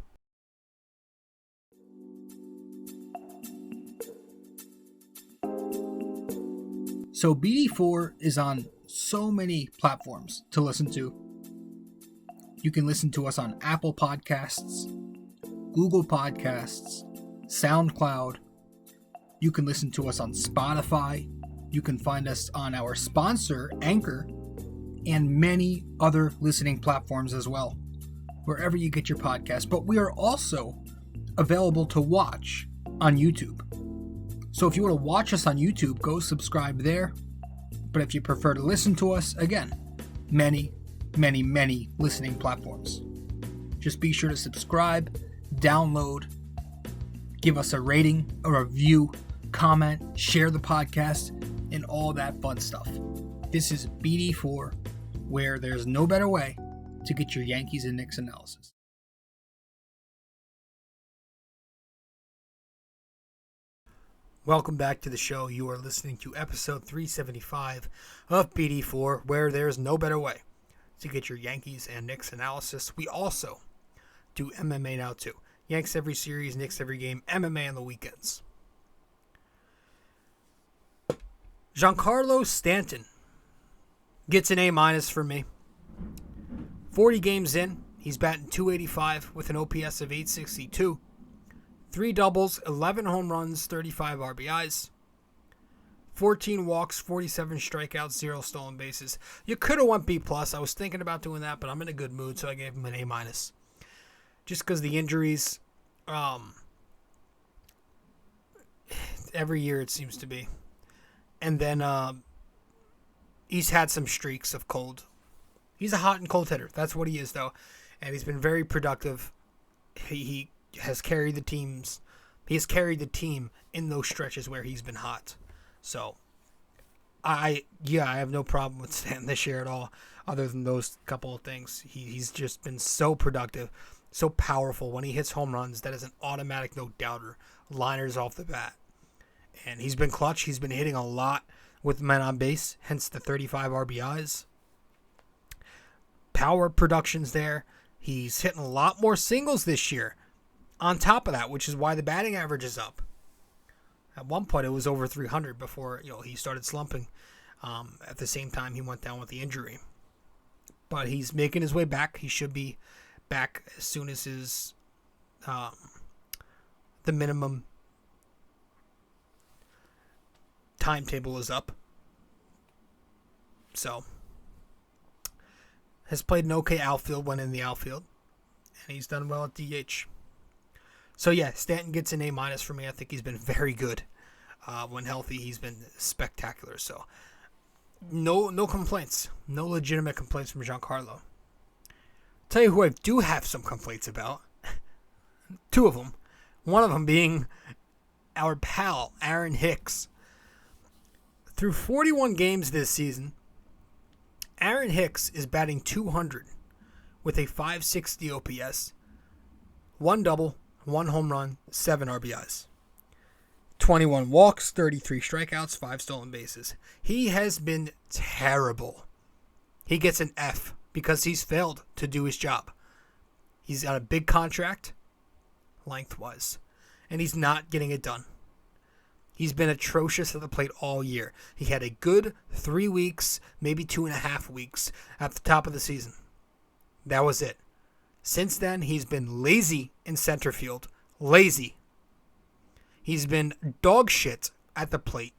[SPEAKER 6] So BD4 is on so many platforms to listen to. You can listen to us on Apple Podcasts, Google Podcasts, SoundCloud. You can listen to us on Spotify. You can find us on our sponsor, Anchor, and many other listening platforms as well, wherever you get your podcast. But we are also available to watch on YouTube. So if you want to watch us on YouTube, go subscribe there. But if you prefer to listen to us, again, many listening platforms. Just be sure to subscribe, download, give us a rating, a review, comment, share the podcast, and all that fun stuff. This is BD4, where there's no better way to get your Yankees and Knicks analysis.
[SPEAKER 1] Welcome back to the show. You are listening to episode 375 of BD4, where there's no better way to get your Yankees and Knicks analysis. We also do MMA now too. Yanks every series, Knicks every game, MMA on the weekends. Giancarlo Stanton gets an A- for me. 40 games in, he's batting .285 with an OPS of .862. 3 doubles, 11 home runs, 35 RBIs, 14 walks, 47 strikeouts, 0 stolen bases. You could have went B+. I was thinking about doing that, but I'm in a good mood, so I gave him an A-. Just because the injuries, every year it seems to be. And then he's had some streaks of cold. He's a hot and cold hitter. That's what he is, though. And he's been very productive. He has carried the team in those stretches where he's been hot. So, I have no problem with Stanton this year at all, other than those couple of things. He's just been so productive, so powerful. When he hits home runs, that is an automatic no-doubter. Liners off the bat. And he's been clutch. He's been hitting a lot with men on base, hence the 35 RBIs. Power production's there. He's hitting a lot more singles this year on top of that, which is why the batting average is up. At one point, it was over 300 before he started slumping. At the same time, he went down with the injury. But he's making his way back. He should be back as soon as his the minimum timetable is up. So, has played an okay outfield when in the outfield. And he's done well at DH. So, yeah, Stanton gets an A- for me. I think he's been very good. When healthy, he's been spectacular. So, no complaints. No legitimate complaints from Giancarlo. Tell you who I do have some complaints about. 2 of them. One of them being our pal, Aaron Hicks. Through 41 games this season, Aaron Hicks is batting .200 with a .560 OPS, 1 double, 1 home run, 7 RBIs. 21 walks, 33 strikeouts, 5 stolen bases. He has been terrible. He gets an F because he's failed to do his job. He's got a big contract, lengthwise, and he's not getting it done. He's been atrocious at the plate all year. He had a good 3 weeks, maybe 2.5 weeks at the top of the season. That was it. Since then, he's been lazy in center field. Lazy. He's been dog shit at the plate.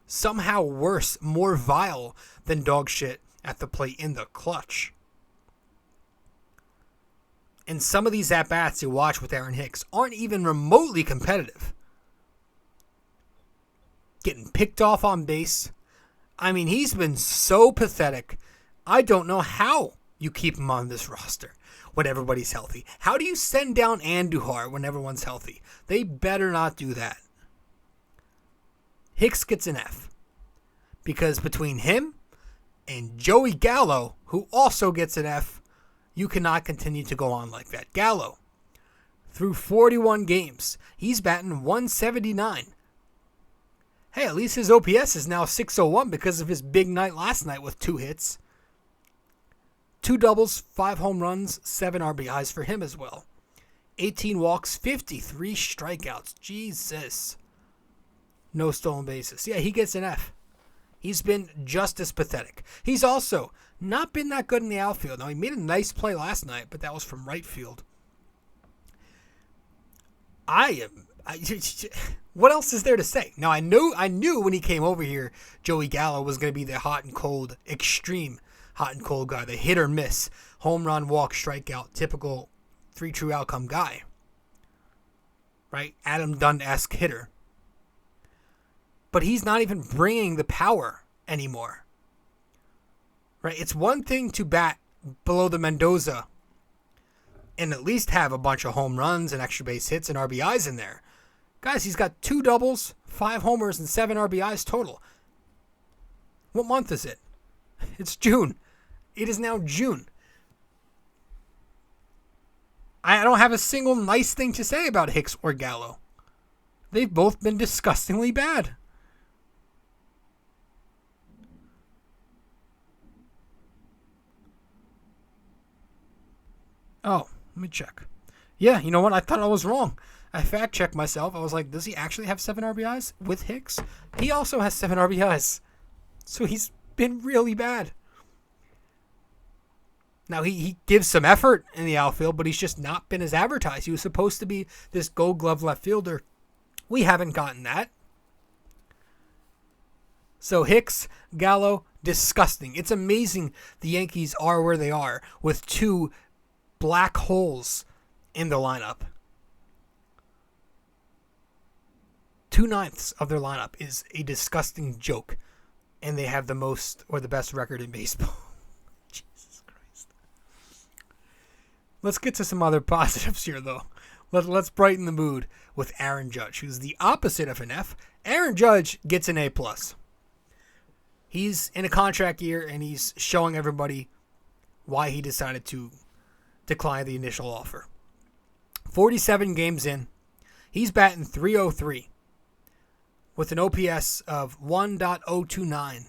[SPEAKER 1] Somehow worse, more vile than dog shit at the plate in the clutch. And some of these at-bats you watch with Aaron Hicks aren't even remotely competitive. Getting picked off on base. I mean, he's been so pathetic. I don't know how you keep him on this roster when everybody's healthy. How do you send down Andujar when everyone's healthy? They better not do that. Hicks gets an F. Because between him and Joey Gallo, who also gets an F, you cannot continue to go on like that. Gallo, through 41 games, he's batting .179. Hey, at least his OPS is now .601 because of his big night last night with 2 hits. 2 doubles, 5 home runs, 7 RBIs for him as well. 18 walks, 53 strikeouts. Jesus. No stolen bases. Yeah, he gets an F. He's been just as pathetic. He's also not been that good in the outfield. Now, he made a nice play last night, but that was from right field. What else is there to say? Now, I knew when he came over here, Joey Gallo was going to be the hot and cold, extreme hot and cold guy, the hit or miss, home run, walk, strikeout, typical 3 true outcome guy. Right? Adam Dunn-esque hitter. But he's not even bringing the power anymore. Right? It's one thing to bat below the Mendoza and at least have a bunch of home runs and extra base hits and RBIs in there. Guys, he's got 2 doubles, 5 homers, and 7 RBIs total. What month is it? It's June. It is now June. I don't have a single nice thing to say about Hicks or Gallo. They've both been disgustingly bad. Oh, let me check. Yeah, you know what? I thought I was wrong. I fact-checked myself. I was like, does he actually have 7 RBIs with Hicks? He also has 7 RBIs. So he's been really bad. Now, he gives some effort in the outfield, but he's just not been as advertised. He was supposed to be this gold glove left fielder. We haven't gotten that. So Hicks, Gallo, disgusting. It's amazing the Yankees are where they are with 2 black holes in the lineup. 2/9 of their lineup is a disgusting joke, and they have the most or the best record in baseball. Jesus Christ. Let's get to some other positives here, though. Let's brighten the mood with Aaron Judge, who's the opposite of an F. Aaron Judge gets an A+. He's in a contract year, and he's showing everybody why he decided to decline the initial offer. 47 games in, he's batting .303 with an OPS of 1.029.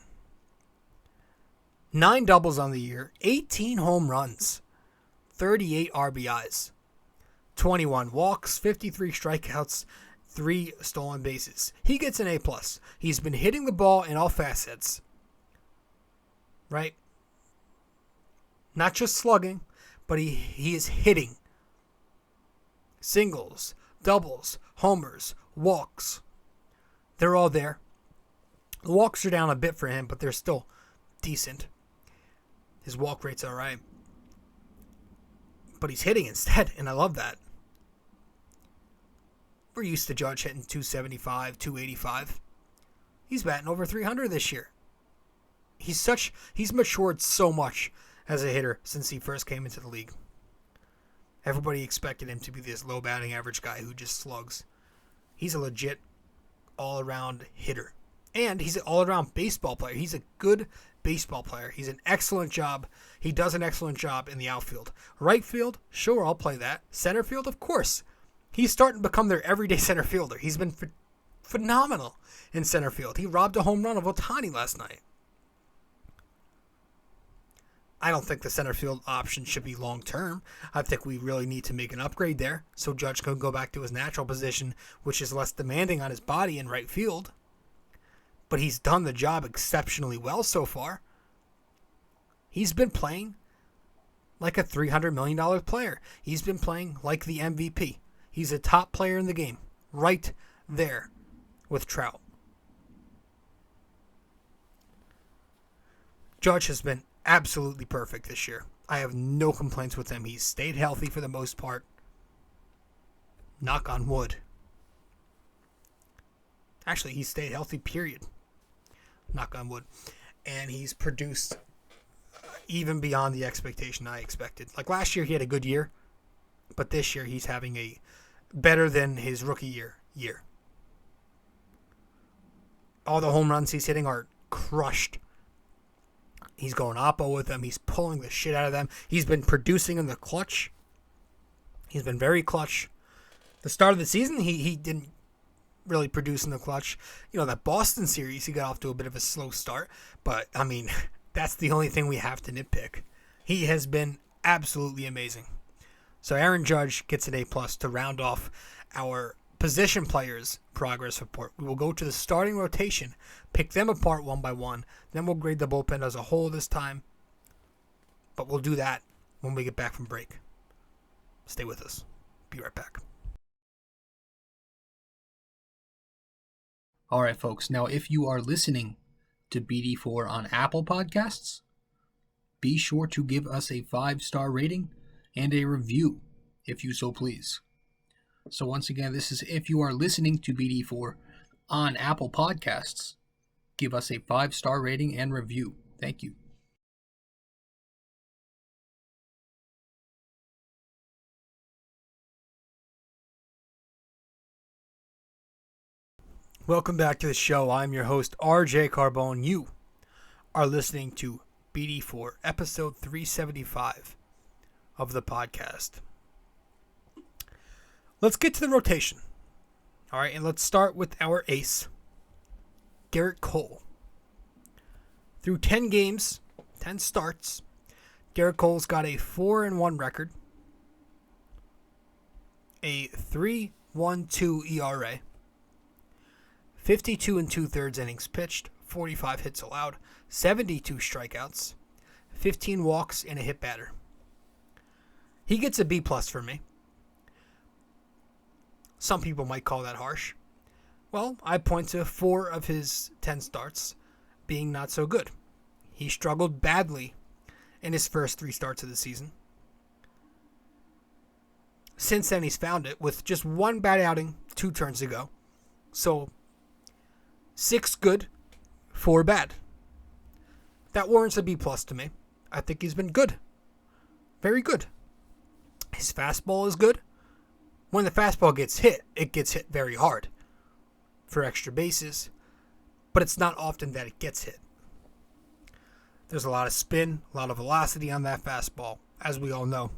[SPEAKER 1] 9 doubles on the year, 18 home runs, 38 RBIs, 21 walks, 53 strikeouts, 3 stolen bases. He gets an A+. He's been hitting the ball in all facets. Right? Not just slugging, but he is hitting. Singles, doubles, homers, walks. They're all there. The walks are down a bit for him, but they're still decent. His walk rate's all right. But he's hitting instead, and I love that. We're used to Judge hitting 275, 285. He's batting over 300 this year. He's matured so much as a hitter since he first came into the league. Everybody expected him to be this low batting average guy who just slugs. He's a legit all-around hitter. And he's an all-around baseball player. He's a good baseball player. He's an excellent job. He does an excellent job in the outfield. Right field, sure, I'll play that. Center field, of course. He's starting to become their everyday center fielder. He's been phenomenal in center field. He robbed a home run of Ohtani last night. I don't think the center field option should be long-term. I think we really need to make an upgrade there so Judge can go back to his natural position, which is less demanding on his body in right field. But he's done the job exceptionally well so far. He's been playing like a $300 million player. He's been playing like the MVP. He's a top player in the game, right there with Trout. Judge has been absolutely perfect this year. I have no complaints with him. He's stayed healthy for the most part. Knock on wood. Actually, he's stayed healthy, period. Knock on wood. And he's produced even beyond the expectation I expected. Like last year, he had a good year. But this year, he's having a better than his rookie year. All the home runs he's hitting are crushed. He's going oppo with them. He's pulling the shit out of them. He's been producing in the clutch. He's been very clutch. The start of the season, he didn't really produce in the clutch. You know, that Boston series, he got off to a bit of a slow start. But, I mean, that's the only thing we have to nitpick. He has been absolutely amazing. So Aaron Judge gets an A+ to round off our position players' progress report. We will go to the starting rotation, pick them apart one by one, then we'll grade the bullpen as a whole this time. But we'll do that when we get back from break. Stay with us. Be right back.
[SPEAKER 6] All right, folks. Now, if you are listening to BD4 on Apple Podcasts, be sure to give us a 5-star rating and a review, if you so please. So once again, this is if you are listening to BD4 on Apple Podcasts, give us a 5-star rating and review. Thank you.
[SPEAKER 1] Welcome back to the show. I'm your host, rjcarbone. You are listening to BD4, episode 375 of the podcast. Let's get to the rotation. All right, and let's start with our ace, Garrett Cole. Through 10 games, 10 starts, Garrett Cole's got a 4-1 record, a 3.12 ERA, 52 2/3 innings pitched, 45 hits allowed, 72 strikeouts, 15 walks, and a hit batter. He gets a B+ for me. Some people might call that harsh. Well, I point to 4 of his 10 starts being not so good. He struggled badly in his first 3 starts of the season. Since then, he's found it with just 1 bad outing 2 turns ago. So, 6 good, 4 bad. That warrants a B+ to me. I think he's been good. Very good. His fastball is good. When the fastball gets hit, it gets hit very hard for extra bases, but it's not often that it gets hit. There's a lot of spin, a lot of velocity on that fastball, as we all know.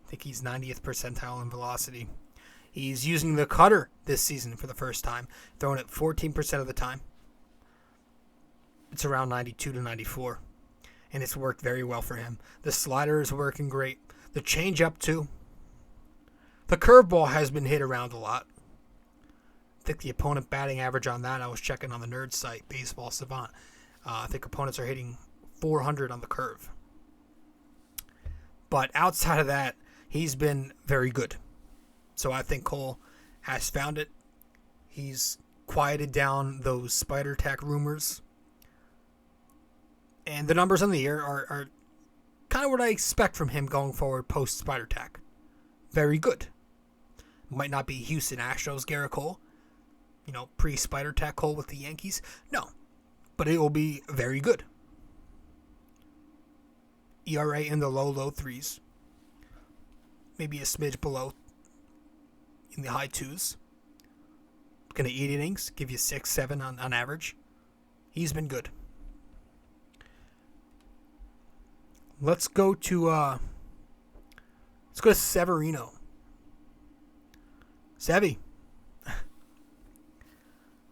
[SPEAKER 1] I think he's 90th percentile in velocity. He's using the cutter this season for the first time, throwing it 14% of the time. It's around 92 to 94, and it's worked very well for him. The slider is working great. The changeup, too. The curveball has been hit around a lot. I think the opponent batting average on that, I was checking on the nerd site, Baseball Savant. I think opponents are hitting 400 on the curve. But outside of that, he's been very good. So I think Cole has found it. He's quieted down those spider tack rumors. And the numbers on the year are kind of what I expect from him going forward post spider tack. Very good. Might not be Houston Astros Garrett Cole, pre-spider tack Cole with the Yankees. No, but it will be very good. ERA in the low 3s. Maybe a smidge below in the high 2s. Going to eat innings, give you 6-7 on average. He's been good. Let's go to Severino. Sevy.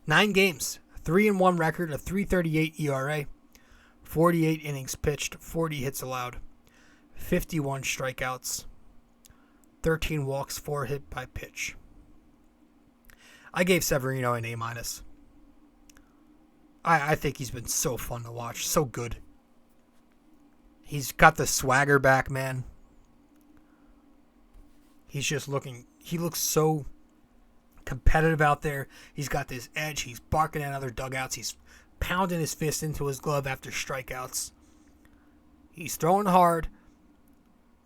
[SPEAKER 1] 9 games, 3-1 record, a 3.38 ERA, 48 innings pitched, 40 hits allowed, 51 strikeouts, 13 walks, 4 hit by pitch. I gave Severino an A-. I think he's been so fun to watch, so good. He's got the swagger back, man. He looks so competitive out there. He's got this edge. He's barking at other dugouts. He's pounding his fist into his glove after strikeouts. He's throwing hard.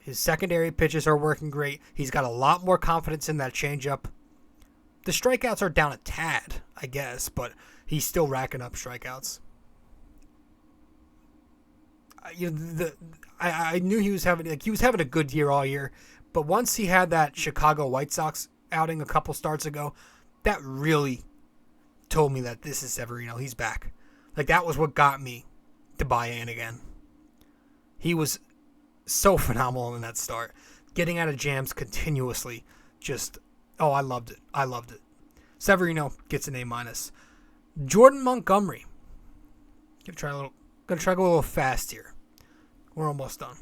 [SPEAKER 1] His secondary pitches are working great. He's got a lot more confidence in that changeup. The strikeouts are down a tad, I guess, but he's still racking up strikeouts. I knew he was having a good year all year, but once he had that Chicago White Sox outing a couple starts ago, that really told me that this is Severino. He's back. That was what got me to buy in again. He was so phenomenal in that start. Getting out of jams continuously. I loved it. Severino gets an A-. Jordan Montgomery. Gonna try to go a little fast here. We're almost done.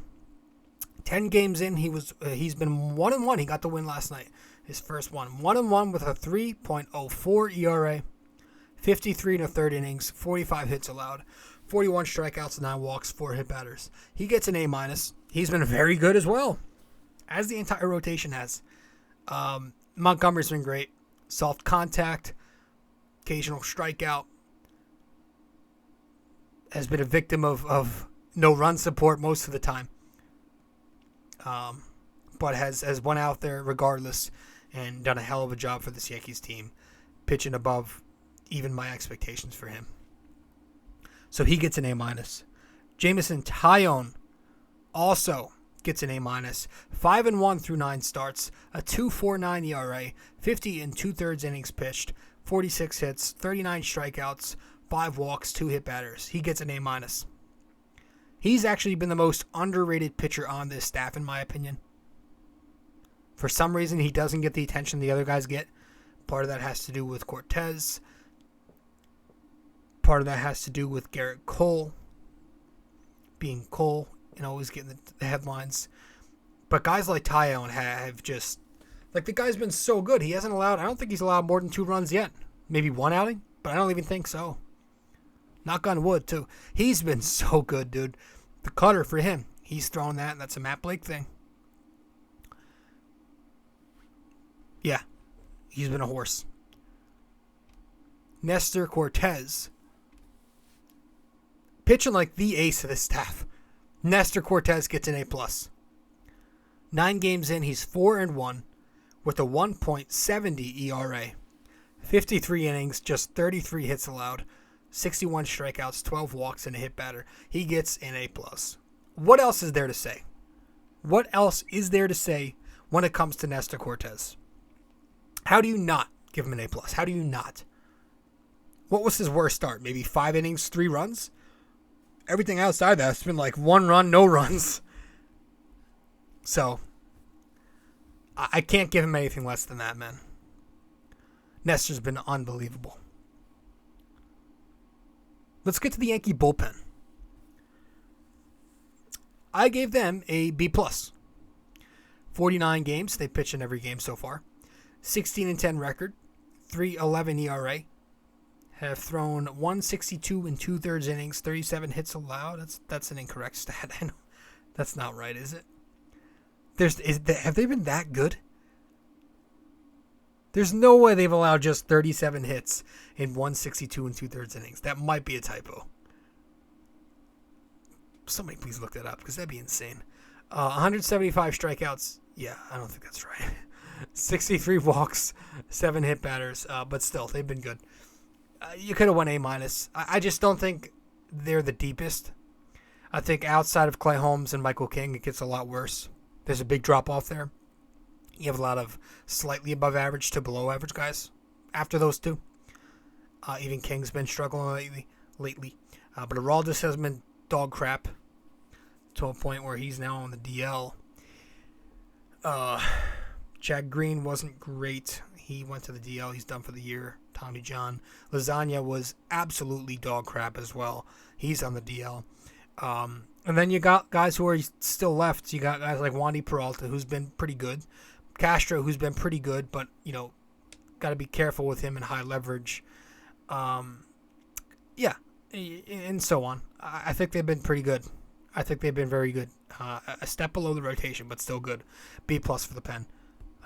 [SPEAKER 1] 10 games in, he's been 1-1. He got the win last night. His first one. 1-1 with a 3.04 ERA, 53 1/3 innings, 45 hits allowed, 41 strikeouts, 9 walks, 4 hit batters. He gets an A-. He's been very good as well, as the entire rotation has. Montgomery's been great. Soft contact, occasional strikeout. Has been a victim of no run support most of the time. But has went out there regardless and done a hell of a job for this Yankees team, pitching above even my expectations for him. So he gets an A-. Jameson Taillon also gets an A-. 5-1 through 9 starts, a 2.49 ERA, 50 2/3 innings pitched, 46 hits, 39 strikeouts, 5 walks, 2 hit batters. He gets an A-. He's actually been the most underrated pitcher on this staff, in my opinion. For some reason, he doesn't get the attention the other guys get. Part of that has to do with Cortez. Part of that has to do with Garrett Cole being Cole and always getting the headlines. But guys like Taillon have just, like, the guy's been so good. He hasn't allowed, I don't think he's allowed more than 2 runs yet. Maybe 1 outing, but I don't even think so. Knock on wood, too. He's been so good, dude. The cutter for him, he's throwing that, and that's a Matt Blake thing. Yeah, he's been a horse. Nestor Cortez, pitching like the ace of the staff. Nestor Cortez gets an A+. 9 games in, he's 4-1 with a 1.70 ERA. 53 innings, just 33 hits allowed, 61 strikeouts, 12 walks, and a hit batter. He gets an A+. What else is there to say? What else is there to say when it comes to Nestor Cortez? How do you not give him an A+? How do you not? What was his worst start? Maybe 5 innings, 3 runs? Everything outside that's been like 1 run, no runs. So, I can't give him anything less than that, man. Nestor's been unbelievable. Let's get to the Yankee bullpen. I gave them a B+. 49 games. They pitched in every game so far. 16-10 record. 3.11 ERA. Have thrown 162 in 2/3 innings. 37 hits allowed. That's an incorrect stat. I know that's not right, is it? Have they been that good? There's no way they've allowed just 37 hits in 162 and 2/3 innings. That might be a typo. Somebody please look that up, because that'd be insane. 175 strikeouts. Yeah, I don't think that's right. 63 walks, 7 hit batters. But still, they've been good. You could have won A-. I just don't think they're the deepest. I think outside of Clay Holmes and Michael King, it gets a lot worse. There's a big drop-off there. You have a lot of slightly above average to below average guys after those two. Even King's been struggling lately. But Aroldis has been dog crap to a point where he's now on the DL. Chad Green wasn't great. He went to the DL. He's done for the year. Tommy John. Lasagna was absolutely dog crap as well. He's on the DL. And then you got guys who are still left. You got guys like Wandy Peralta, who's been pretty good. Castro, who's been pretty good, but, got to be careful with him in high leverage. Yeah, and so on. I think they've been pretty good. I think they've been very good. A step below the rotation, but still good. B+ for the pen.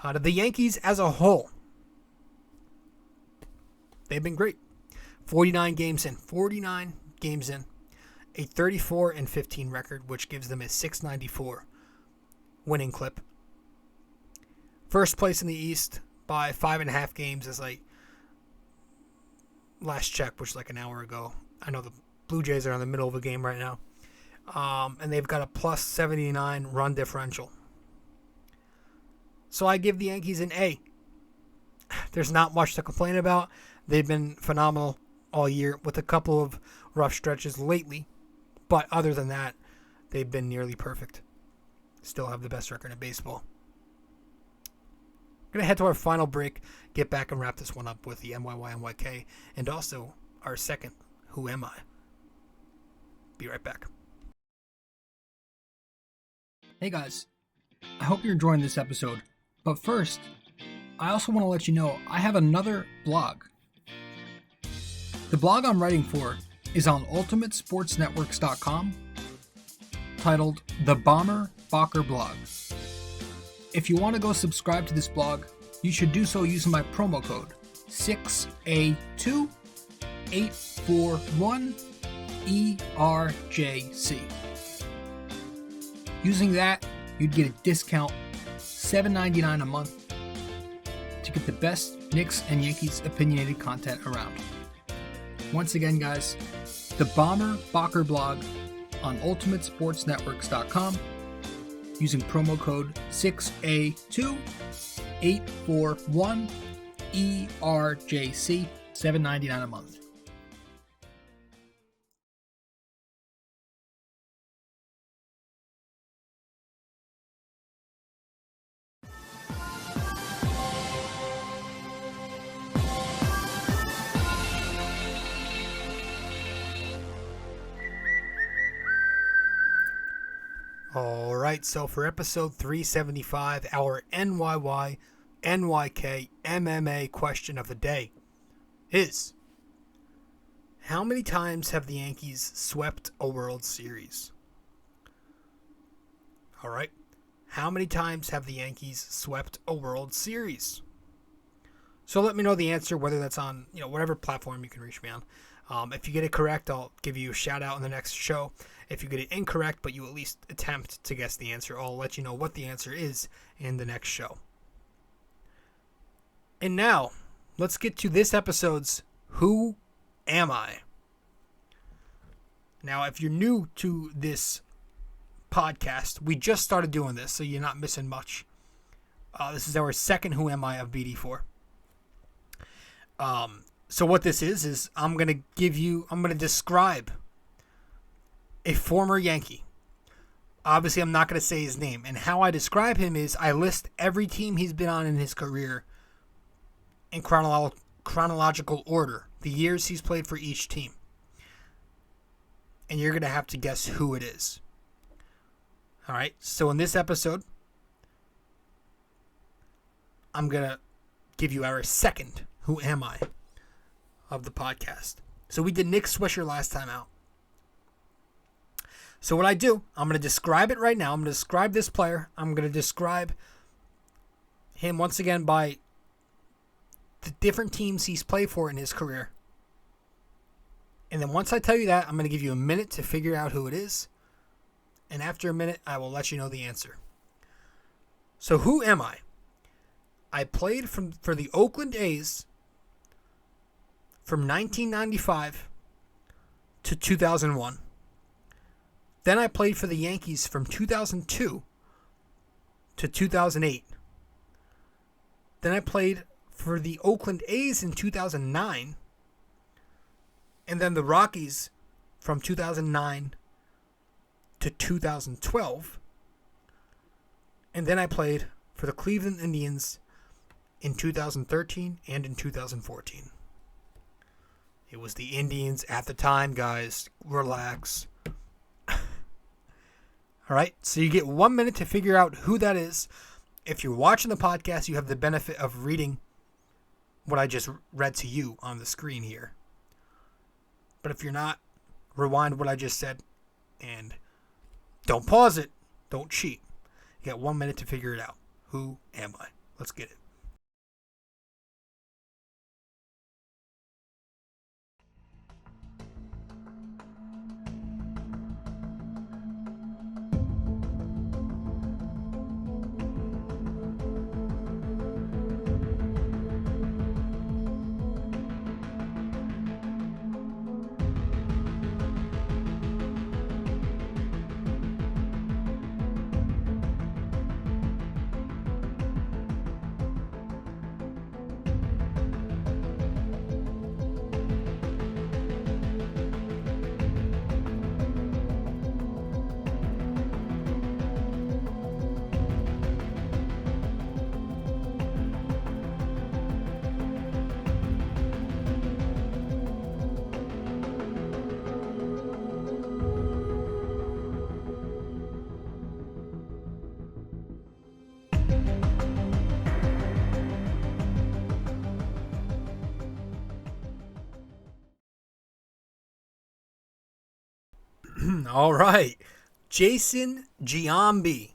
[SPEAKER 1] To the Yankees as a whole, they've been great. 49 games in. A 34-15 record, which gives them a 694 winning clip. First place in the East by 5.5 games is like last check, which was like an hour ago. I know the Blue Jays are in the middle of a game right now. And they've got a plus 79 run differential. So I give the Yankees an A. There's not much to complain about. They've been phenomenal all year with a couple of rough stretches lately. But other than that, they've been nearly perfect. Still have the best record in baseball. Going to head to our final break, get back and wrap this one up with the NYY-NYK, and also our second Who Am I? Be right back.
[SPEAKER 6] Hey guys, I hope you're enjoying this episode. But first, I also want to let you know I have another blog. The blog I'm writing for is on ultimatesportsnetworks.com, titled The Bomber Bacher Blog. If you want to go subscribe to this blog, you should do so using my promo code 6A2841ERJC. Using that, you'd get a discount $7.99 a month to get the best Knicks and Yankees opinionated content around. Once again, guys, the Bomber Bacher Blog on ultimatesportsnetworks.com using promo code 6A2841ERJC, $7.99 a month.
[SPEAKER 1] All right, so for episode 375, our NYY-NYK-MMA question of the day is, how many times have the Yankees swept a World Series? All right, how many times have the Yankees swept a World Series? So let me know the answer, whether that's on whatever platform you can reach me on. If you get it correct, I'll give you a shout out in the next show. If you get it incorrect, but you at least attempt to guess the answer, I'll let you know what the answer is in the next show. And now, let's get to this episode's Who Am I? Now, if you're new to this podcast, we just started doing this, so you're not missing much. This is our second Who Am I of BD4. So what this is I'm going to describe a former Yankee. Obviously, I'm not going to say his name. And how I describe him is I list every team he's been on in his career in chronological order, the years he's played for each team. And you're going to have to guess who it is. All right, so in this episode, I'm going to give you our second Who Am I of the podcast. So we did Nick Swisher last time out. So what I do, I'm going to describe it right now. I'm going to describe this player. I'm going to describe him once again by the different teams he's played for in his career. And then once I tell you that, I'm going to give you a minute to figure out who it is. And after a minute, I will let you know the answer. So who am I? I played for the Oakland A's from 1995 to 2001. Then I played for the Yankees from 2002 to 2008. Then I played for the Oakland A's in 2009. And then the Rockies from 2009 to 2012. And then I played for the Cleveland Indians in 2013 and in 2014. It was the Indians at the time, guys. Relax. All right, so you get 1 minute to figure out who that is. If you're watching the podcast, you have the benefit of reading what I just read to you on the screen here. But if you're not, rewind what I just said and don't pause it. Don't cheat. You got 1 minute to figure it out. Who am I? Let's get it. All right. Jason Giambi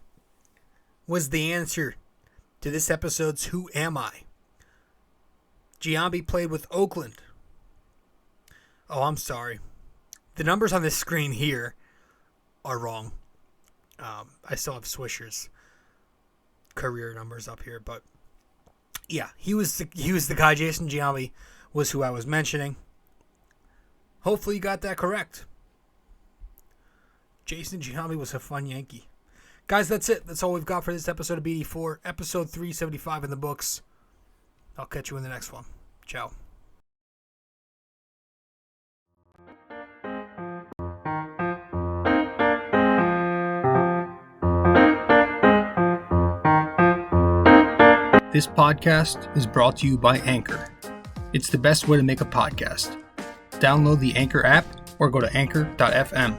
[SPEAKER 1] was the answer to this episode's Who Am I? Giambi played with Oakland. Oh, I'm sorry. The numbers on this screen here are wrong. I still have Swisher's career numbers up here, but yeah, he was the guy. Jason Giambi was who I was mentioning. Hopefully you got that correct. Jason Giambi was a fun Yankee. Guys, that's it. That's all we've got for this episode of BD4. Episode 375 in the books. I'll catch you in the next one. Ciao. This podcast is brought to you by Anchor. It's the best way to make a podcast. Download the Anchor app or go to anchor.fm.